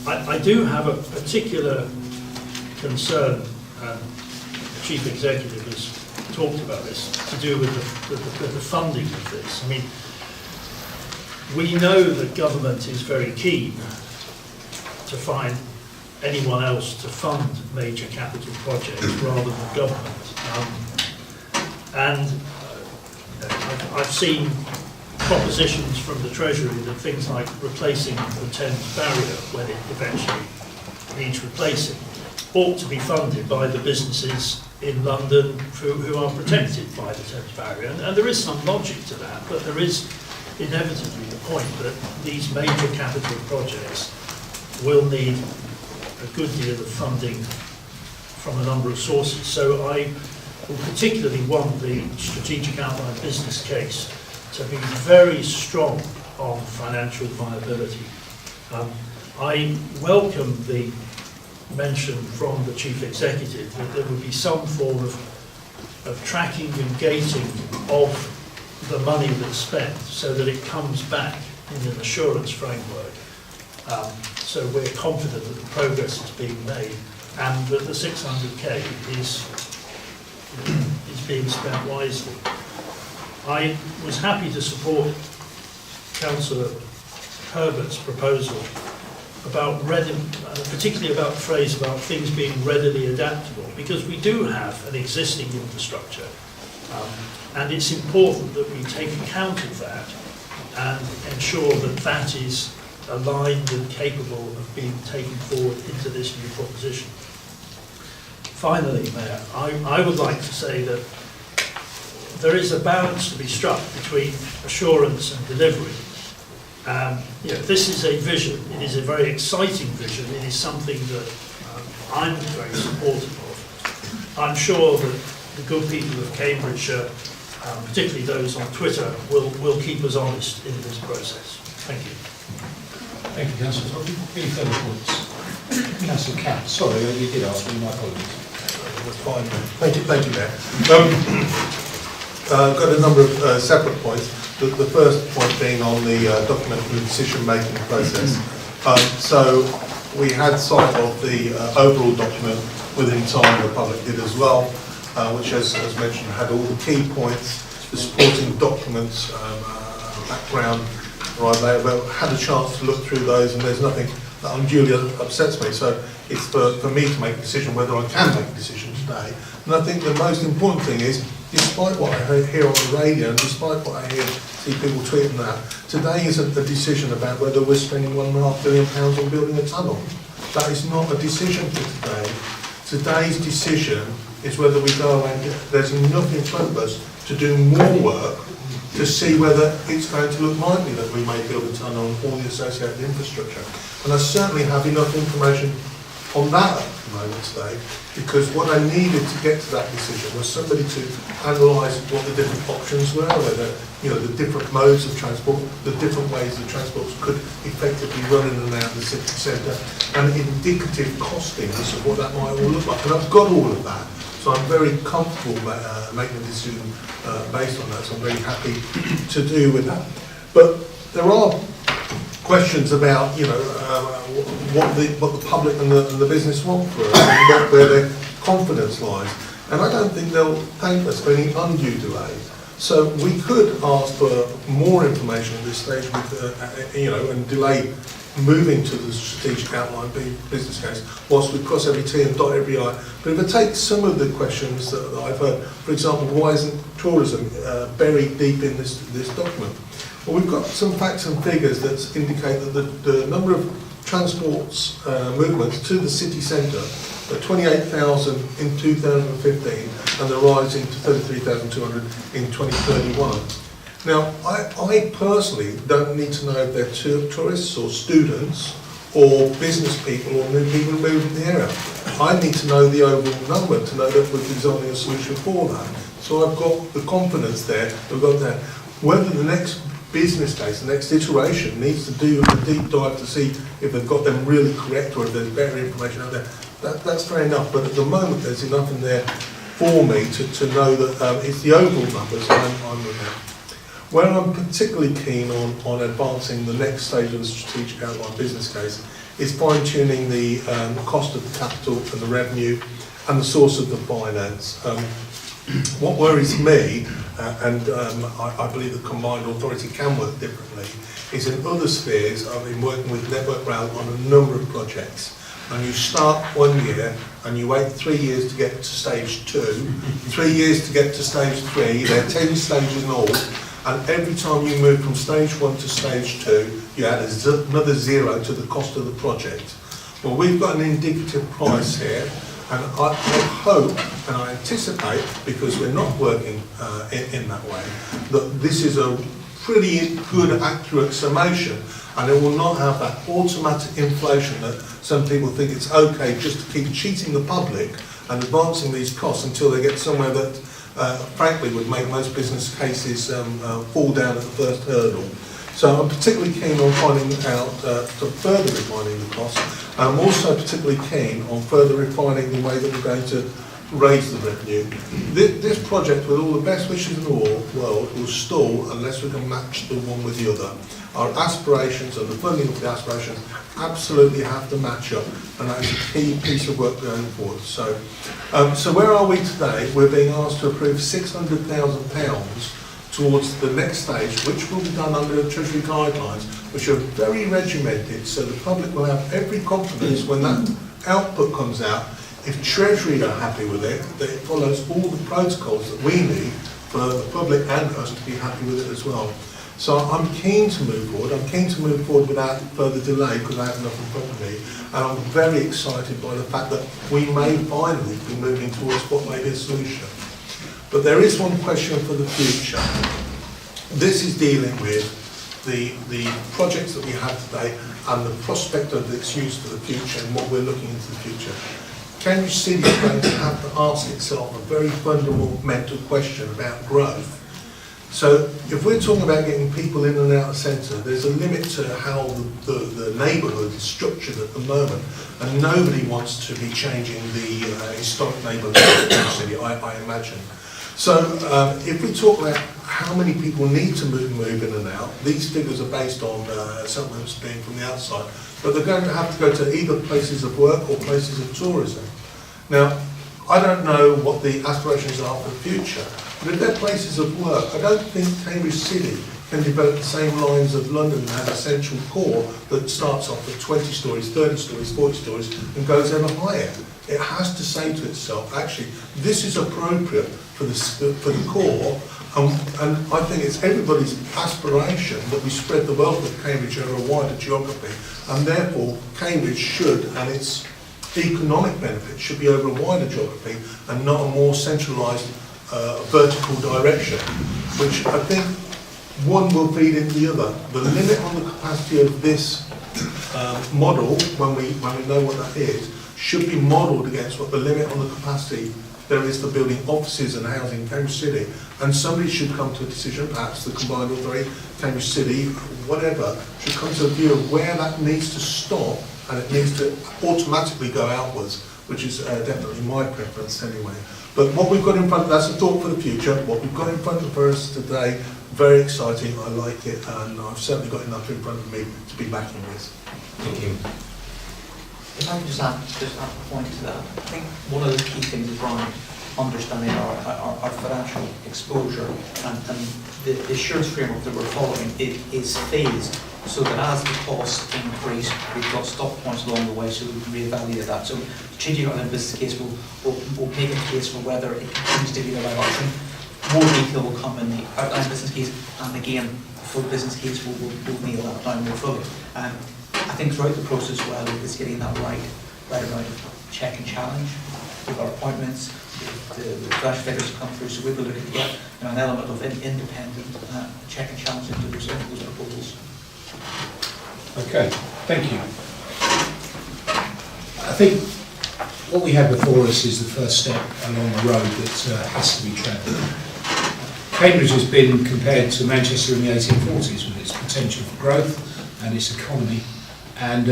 I do have a particular concern, and the Chief Executive has talked about this, to do with the funding of this. I mean, we know that government is very keen to find anyone else to fund major capital projects rather than government. I've seen propositions from the Treasury that things like replacing the Thames barrier when it eventually needs replacing ought to be funded by the businesses in London who are protected by the Thames barrier. And there is some logic to that, but there is inevitably the point that these major capital projects will need a good deal of funding from a number of sources. So I will particularly want the strategic outline business case to be very strong on financial viability. I welcome the mention from the Chief Executive that there would be some form of tracking and gating of the money that's spent so that it comes back in an assurance framework. So we're confident that the progress is being made and that the 600k is being spent wisely. I was happy to support Councillor Herbert's proposal about particularly about the phrase about things being readily adaptable, because we do have an existing infrastructure, and it's important that we take account of that and ensure that that is aligned and capable of being taken forward into this new proposition. Finally, Mayor, I would like to say that there is a balance to be struck between assurance and delivery. This is a vision. It is a very exciting vision. It is something that I'm very supportive of. I'm sure that the good people of Cambridgeshire particularly those on Twitter, will keep us honest in this process. Thank you. Thank you, Councillor Totten. Any further points? Councillor Cambs, sorry, you did ask me, my apologies. That's fine. Thank you, Mayor. Got a number of separate points. The first point being on the document and decision-making process. So we had sight of the overall document within time, the public did as well, which, as mentioned, had all the key points, the supporting documents, background, right there. But had a chance to look through those, and there's nothing that unduly upsets me. So it's for me to make a decision whether I can make a decision today. And I think the most important thing is, despite what I hear on the radio, and despite what I see people tweeting that, today isn't a decision about whether we're spending £1.5 billion on building a tunnel. That is not a decision for today. Today's decision is whether we go and there's enough in front of us to do more work to see whether it's going to look likely that we may build a tunnel and all the associated infrastructure. And I certainly have enough information on that at the moment today, because what I needed to get to that decision was somebody to analyse what the different options were, whether, the different modes of transport, the different ways the transport could effectively run in and out of the city centre, and indicative costings of what that might all look like. And I've got all of that, so I'm very comfortable making a decision based on that, so I'm very happy to do with that. But there are questions about, what the public and the business want for us, and where their confidence lies. And I don't think they'll thank us for any undue delay. So we could ask for more information at this stage, with, and delay moving to the strategic outline business case, whilst we cross every T and dot every I. But if I take some of the questions that I've heard, for example, why isn't tourism buried deep in this document? Well, we've got some facts and figures that indicate that the number of transports movements to the city centre are 28,000 in 2015, and they're rising to 33,200 in 2031. Now, I personally don't need to know if they're tourists or students or business people or new people moving in the area. I need to know the overall number to know that we're designing a solution for that. So I've got the confidence there, we've got that. Whether the next business case, the next iteration, needs to do a deep dive to see if they've got them really correct or if there's better information out there, that's fair enough. But at the moment, there's enough in there for me to know that it's the overall numbers I'm looking at. Where I'm particularly keen on advancing the next stage of the strategic outline business case is fine-tuning the cost of the capital and the revenue and the source of the finance. What worries me, and I believe the Combined Authority can work differently, is in other spheres. I've been working with Network Rail on a number of projects, and you start 1 year and you wait 3 years to get to stage 2, 3 years to get to stage 3, there are 10 stages in all, and every time you move from stage 1 to stage 2, you add another 0 to the cost of the project. Well, we've got an indicative price here, and I hope and I anticipate, because we're not working in that way, that this is a pretty good, accurate summation, and it will not have that automatic inflation that some people think it's okay just to keep cheating the public and advancing these costs until they get somewhere that, frankly, would make most business cases fall down at the first hurdle. So I'm particularly keen on finding out, further refining the costs. I'm also particularly keen on further refining the way that we're going to raise the revenue. This project, with all the best wishes in the world, will stall unless we can match the one with the other. Our aspirations and the funding of the aspirations absolutely have to match up, and that is a key piece of work going forward. So where are we today? We're being asked to approve £600,000 towards the next stage, which will be done under the Treasury guidelines, which are very regimented, so the public will have every confidence when that output comes out. If Treasury are happy with it, that it follows all the protocols that we need for the public and us to be happy with it as well. So I'm keen to move forward. I'm keen to move forward without further delay because I have enough in front of me. And I'm very excited by the fact that we may finally be moving towards what may be a solution. But there is one question for the future. This is dealing with the projects that we have today and the prospect of its use for the future and what we're looking into the future. Can you see it's going to have to ask itself a very fundamental question about growth So if we're talking about getting people in and out of centre, there's a limit to how the neighbourhood is structured at the moment, and nobody wants to be changing the historic neighbourhood of the city, I imagine. So if we talk about how many people need to move in and out, these figures are based on settlements being from the outside, but they're going to have to go to either places of work or places of tourism. Now, I don't know what the aspirations are for the future, but if they're places of work, I don't think Cambridge City can develop the same lines of London and have a central core that starts off at 20 stories, 30 stories, 40 stories and goes ever higher. It has to say to itself, actually, this is appropriate for the core, and I think it's everybody's aspiration that we spread the wealth of Cambridge over a wider geography, and therefore Cambridge should, and its economic benefits should be over a wider geography and not a more centralised vertical direction, which I think one will feed into the other. The limit on the capacity of this model, when we know what that is, should be modelled against what the limit on the capacity there is for building offices and housing in Cambridge City, and somebody should come to a decision, perhaps the Combined Authority, Cambridge City, whatever, should come to a view of where that needs to stop, and it needs to automatically go outwards, which is definitely my preference anyway. But what we've got in front, that's a thought for the future, what we've got in front of us today, very exciting, I like it, and I've certainly got enough in front of me to be backing this. Thank you. If I can just add a point to that, I think one of the key things is around understanding our financial exposure, and the assurance framework that we're following is phased, so that as the costs increase, we've got stop points along the way, so we can reevaluate that. So changing our business case will make a case for whether it continues to be the right option. More detail will come in the outline business case, and again, the full business case will nail that down more fully. I think throughout the process, well, it's getting that right around check and challenge with our appointments, the flash figures come through, so we'll be looking to get an element of independent check and challenge into those proposals. Okay, thank you. I think what we have before us is the first step along the road that has to be travelled. Cambridge has been compared to Manchester in the 1840s with its potential for growth and its economy, and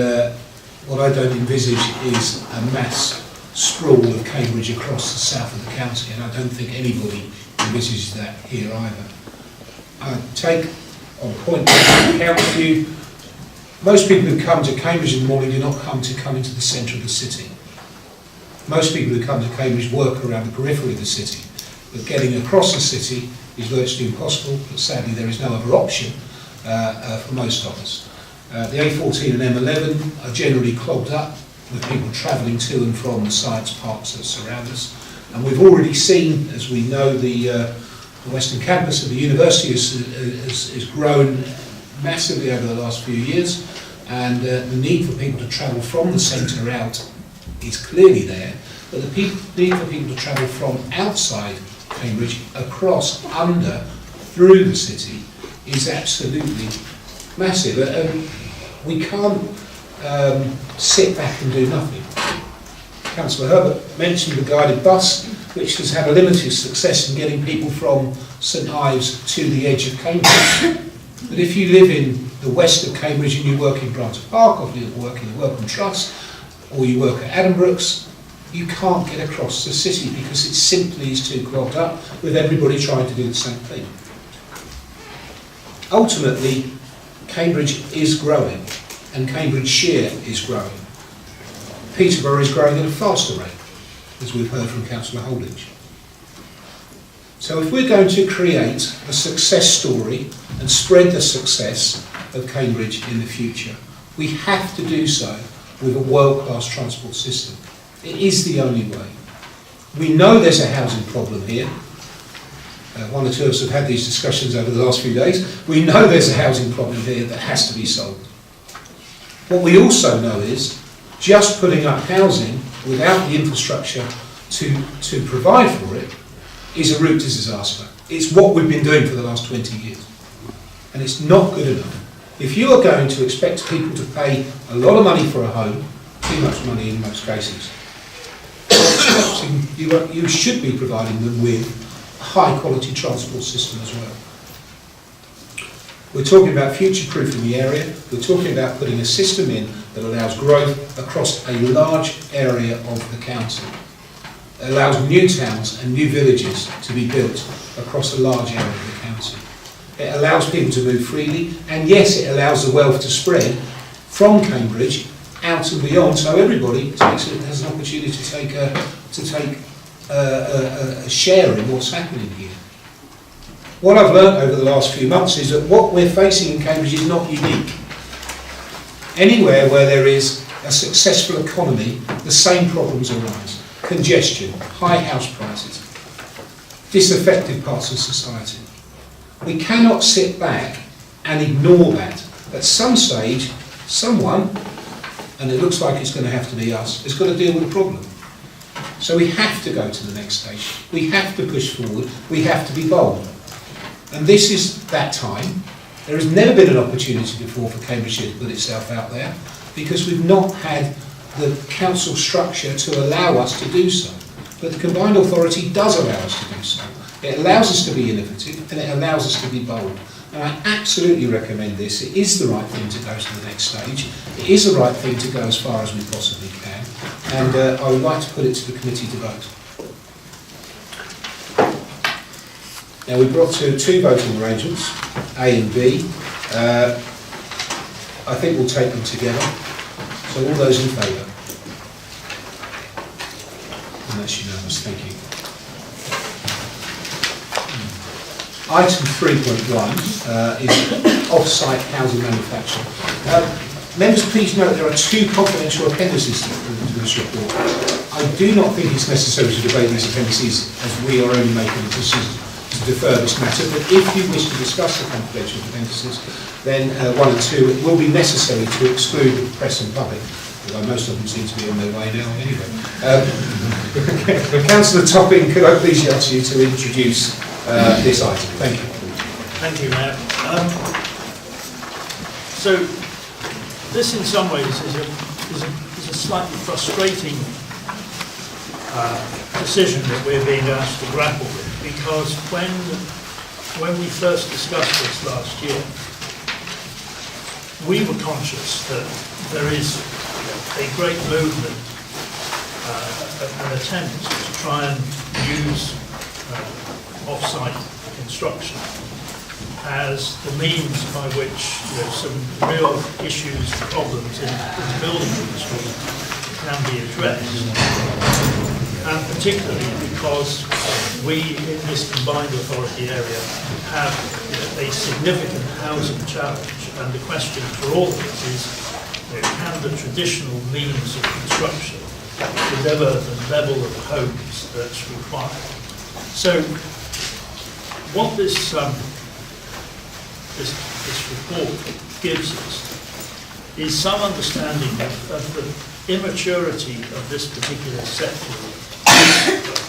what I don't envisage is a mass sprawl of Cambridge across the south of the county, and I don't think anybody envisages that here either. I take on point count you. Most people who come to Cambridge in the morning do not come into the centre of the city. Most people who come to Cambridge work around the periphery of the city, but getting across the city is virtually impossible, but sadly there is no other option for most of us. The A14 and M11 are generally clogged up with people travelling to and from the science parks that surround us, and we've already seen, as we know, the western campus of the university has grown massively over the last few years, and the need for people to travel from the centre out is clearly there, but the need for people to travel from outside Cambridge, across, under, through the city is absolutely massive. We can't sit back and do nothing. Councillor Herbert mentioned the guided bus, which has had a limited success in getting people from St Ives to the edge of Cambridge. But if you live in the west of Cambridge and you work in Brunton Park, or you work in the Wellcome Trust, or you work at Addenbrooke's, you can't get across the city because it simply is too clogged up with everybody trying to do the same thing. Ultimately, Cambridge is growing, and Cambridgeshire is growing. Peterborough is growing at a faster rate, as we've heard from Councillor Holditch. So if we're going to create a success story and spread the success of Cambridge in the future, we have to do so with a world-class transport system. It is the only way. We know there's a housing problem here. One or two of us have had these discussions over the last few days. We know there's a housing problem here that has to be solved. What we also know is just putting up housing without the infrastructure to provide for it is a route to disaster. It's what we've been doing for the last 20 years. And it's not good enough. If you are going to expect people to pay a lot of money for a home, too much money in most cases, you should be providing them with a high quality transport system as well. We're talking about future-proofing the area. We're talking about putting a system in that allows growth across a large area of the county. It allows new towns and new villages to be built across a large area of the county. It allows people to move freely, and yes, it allows the wealth to spread from Cambridge out and beyond, so everybody has an opportunity to take a share in what's happening here. What I've learnt over the last few months is that what we're facing in Cambridge is not unique. Anywhere where there is a successful economy, the same problems arise. Congestion, high house prices, disaffected parts of society. We cannot sit back and ignore that. At some stage, someone, and it looks like it's going to have to be us, has got to deal with the problem. So we have to go to the next stage. We have to push forward. We have to be bold. And this is that time. There has never been an opportunity before for Cambridgeshire to put itself out there because we've not had the council structure to allow us to do so. But the Combined Authority does allow us to do so. It allows us to be innovative and it allows us to be bold. And I absolutely recommend this. It is the right thing to go to the next stage. It is the right thing to go as far as we possibly can. And I would like to put it to the committee to vote. Now we've got two voting arrangements, A and B. I think we'll take them together. So all those in favour? And that's unanimous, thank you. Item 3.1 is off-site housing manufacture. Members, please note there are two confidential appendices to this report. I do not think it's necessary to debate these appendices as we are only making a decision to defer this matter, but if you wish to discuss the confidential appendices, then 1 and 2, it will be necessary to exclude the press and public, although most of them seem to be on their way now anyway. Councillor Topping, could I please ask you to introduce this item? Thank you. Thank you, Mayor. So, this in some ways is a slightly frustrating decision that we're being asked to grapple with, because when we first discussed this last year, we were conscious that there is a great movement, an attempt to try and use off-site construction as the means by which some real issues, problems in the building industry can be addressed. And particularly because we in this Combined Authority area have a significant housing challenge, and the question for all of us is, can the traditional means of construction deliver the level of homes that's required? So what this report gives us is some understanding of the immaturity of this particular sector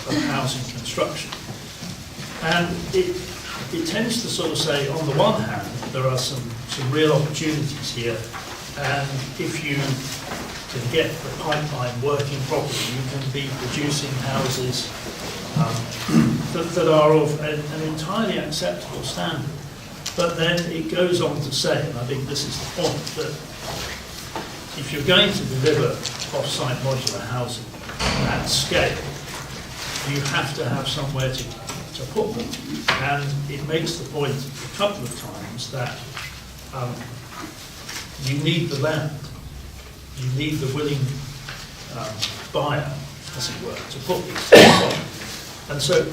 of housing construction. And it tends to sort of say, on the one hand, there are some real opportunities here, and if you can get the pipeline working properly, you can be producing houses that are of an entirely acceptable standard. But then it goes on to say, and I think this is the point, that if you're going to deliver off-site modular housing at scale, you have to have somewhere to put them. And it makes the point a couple of times that you need the land, you need the willing buyer, as it were, to put these things on. And so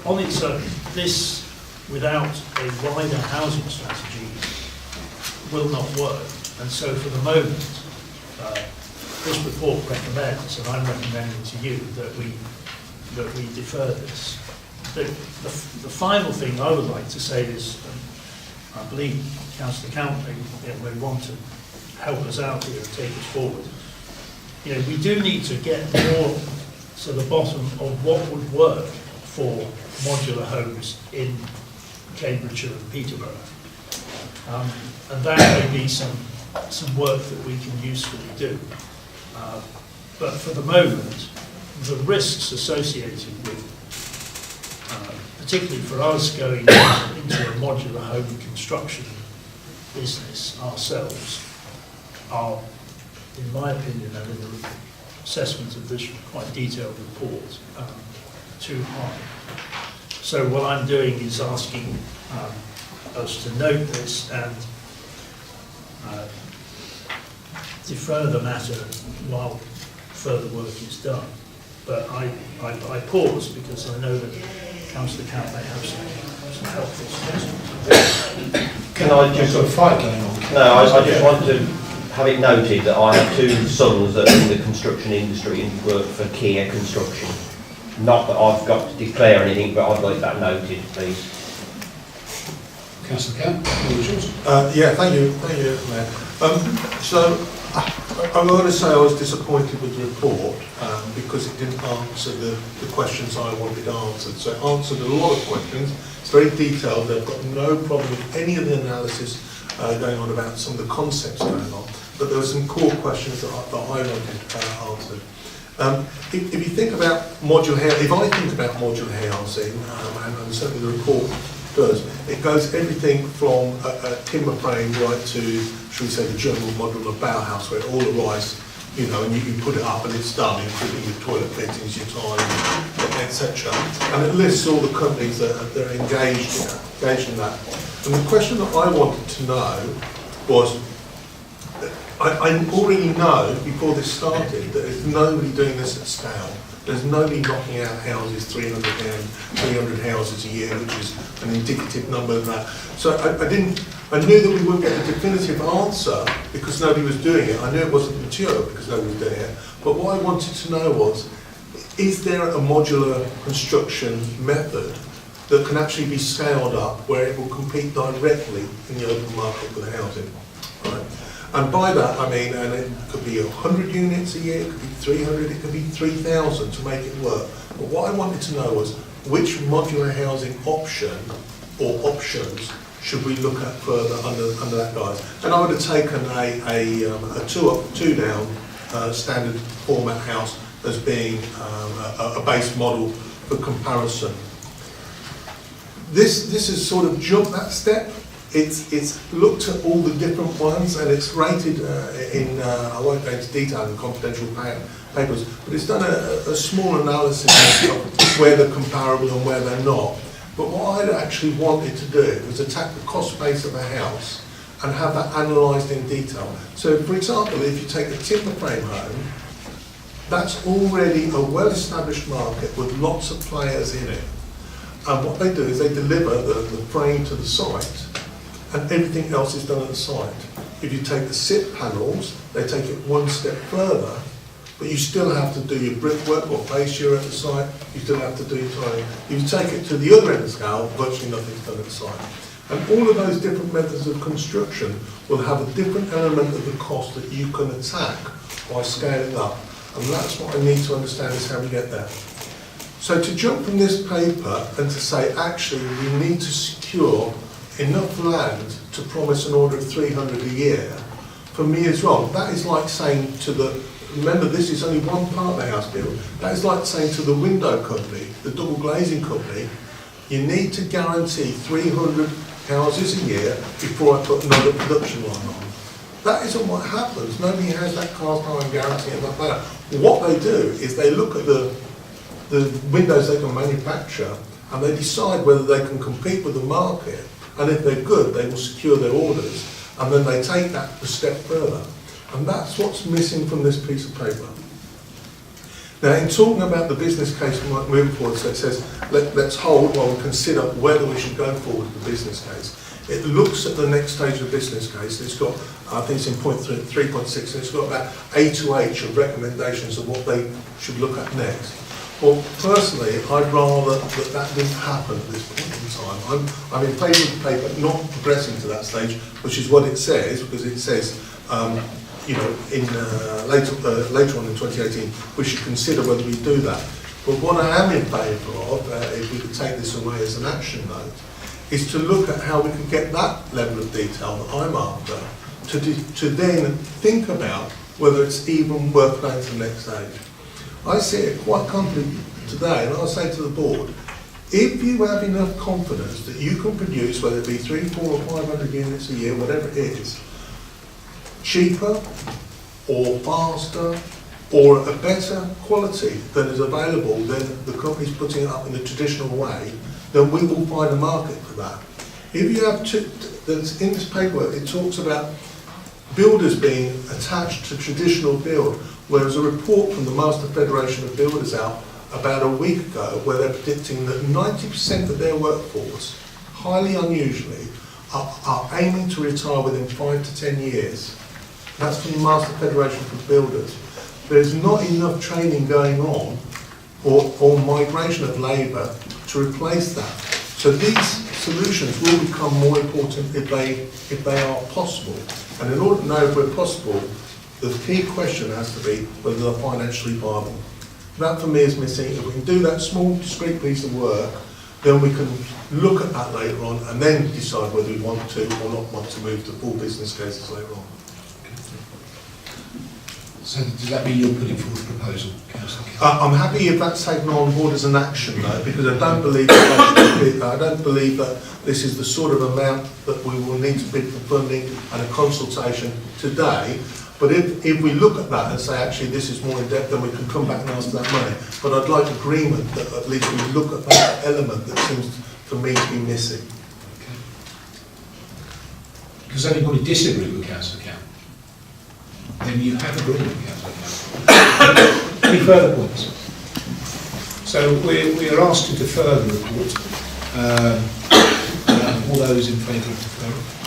on its own, this, without a wider housing strategy, will not work. And so for the moment, this report recommends, and I'm recommending to you, that we defer this. The final thing I would like to say is, I believe Councillor Count may want to help us out here and take us forward. We do need to get more to the bottom of what would work for modular homes in Cambridgeshire and Peterborough. And that may be some work that we can usefully do. But for the moment, the risks associated with particularly for us going into a modular home construction business ourselves, are, in my opinion and in the assessment of this quite detailed report, too high. So what I'm doing is asking us to note this and defer the matter while further work is done. But I pause because I know that Councillor Camp may have some helpful suggestions. Can I just sort of fight going on? No, I just want to have it noted that I have 2 sons that are in the construction industry and work for Kia Construction. Not that I've got to declare anything, but I'd like that noted, please. Councillor Camp, yours. Yeah, thank you, Mayor. So, I'm going to say I was disappointed with the report because it didn't answer the questions I wanted answered. So it answered a lot of questions. It's very detailed. They've got no problem with any of the analysis going on about some of the concepts going on. But there were some core questions that I wanted answered. If you think about modular housing, if I think about modular housing, and certainly the report does, it goes everything from a timber frame right to, should we say, the German modular Bauhaus, where it all arrives, you know, and you put it up and it's done, including your toilet fittings, your tile, etc. And it lists all the companies that are engaged in that. And the question that I wanted to know was, I already know before this started that there's nobody doing this at scale. There's nobody knocking out houses, 300 houses a year, which is an indicative number of that. So I knew that we wouldn't get a definitive answer because nobody was doing it. I knew it wasn't mature because nobody was doing it. But what I wanted to know was, is there a modular construction method that can actually be scaled up where it will compete directly in the open market for the housing? Right? And by that I mean, and it could be 100 units a year, it could be 300, it could be 3,000 to make it work. But what I wanted to know was, which modular housing option or options should we look at further under that guise? And I would have taken a two down standard format house as being a base model for comparison. This has sort of jumped that step. It's looked at all the different ones and it's rated in, I won't go into detail in confidential papers, but it's done a small analysis of where they're comparable and where they're not. But what I actually wanted to do was attack the cost base of a house and have that analysed in detail. So for example, if you take a timber frame home, that's already a well-established market with lots of players in it. And what they do is they deliver the frame to the site and everything else is done at the site. If you take the SIP panels, they take it one step further, but you still have to do your brickwork or fascia at the site, you still have to do your tiling. If you take it to the other end of the scale, virtually nothing's done at the site. And all of those different methods of construction will have a different element of the cost that you can attack by scaling up. And that's what I need to understand is how we get there. So to jump from this paper and to say, actually, we need to secure enough land to promise an order of 300 a year, for me is wrong. That is like saying to the, remember this is only one part of the house build, that is like saying to the window company, the double glazing company, you need to guarantee 300 houses a year before I put another production line on. That isn't what happens. Nobody has that cast iron guarantee and that. What they do is they look at the windows they can manufacture and they decide whether they can compete with the market, and if they're good they will secure their orders, and then they take that a step further. And that's what's missing from this piece of paper. Now in talking about the business case moving forward, so it says let's hold while we consider whether we should go forward with the business case. It looks at the next stage of the business case. It's got, I think it's in point 3.6, and it's got about A to H of recommendations of what they should look at next. Well, personally, I'd rather that didn't happen at this point in time. I'm in favour of the paper not progressing to that stage, which is what it says, because it says, you know, in later on in 2018, we should consider whether we do that. But what I am in favour of, if we could take this away as an action note, is to look at how we can get that level of detail that I'm after, to then think about whether it's even worth going to the next stage. I see it quite comfortably today, and I'll say to the board, If you have enough confidence that you can produce, whether it be 3, 4 or 500 units a year, whatever it is, cheaper or faster or a better quality than is available than the company's putting it up in the traditional way, then we will find a market for that. If you have that's in this paperwork, it talks about builders being attached to traditional build, whereas a report from the Master Federation of Builders out about a week ago where they're predicting that 90% of their workforce, highly unusually, are aiming to retire within 5 to 10 years. That's from the Master Federation for Builders. There's not enough training going on or migration of labour to replace that. So these solutions will become more important if they are possible. And in order to know if we're possible, the key question has to be whether they're financially viable. That for me is missing. If we can do that small, discrete piece of work, then we can look at that later on and then decide whether we want to or not want to move to full business cases later on. So does that mean you're putting forth a proposal, Councillor? I'm happy if that's taken on board as an action, though, because I don't believe that this is the sort of amount that we will need to bid for funding and a consultation today. But if we look at that and say, actually, this is more in depth, then we can come back and ask for that money. But I'd like agreement that at least we look at that element that seems to me to be missing. Okay. Does anybody disagree with Councillor Camp? Then you have agreement with Councillor Camp. Any further points? So we are asked to defer the report. All those in favour of deferral?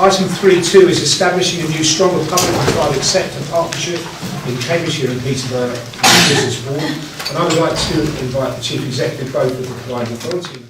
Item 3.2 is establishing a new stronger public and private sector partnership in Cambridgeshire and Peterborough Business Board. And I would like to invite the Chief Executive both of the Combined Authority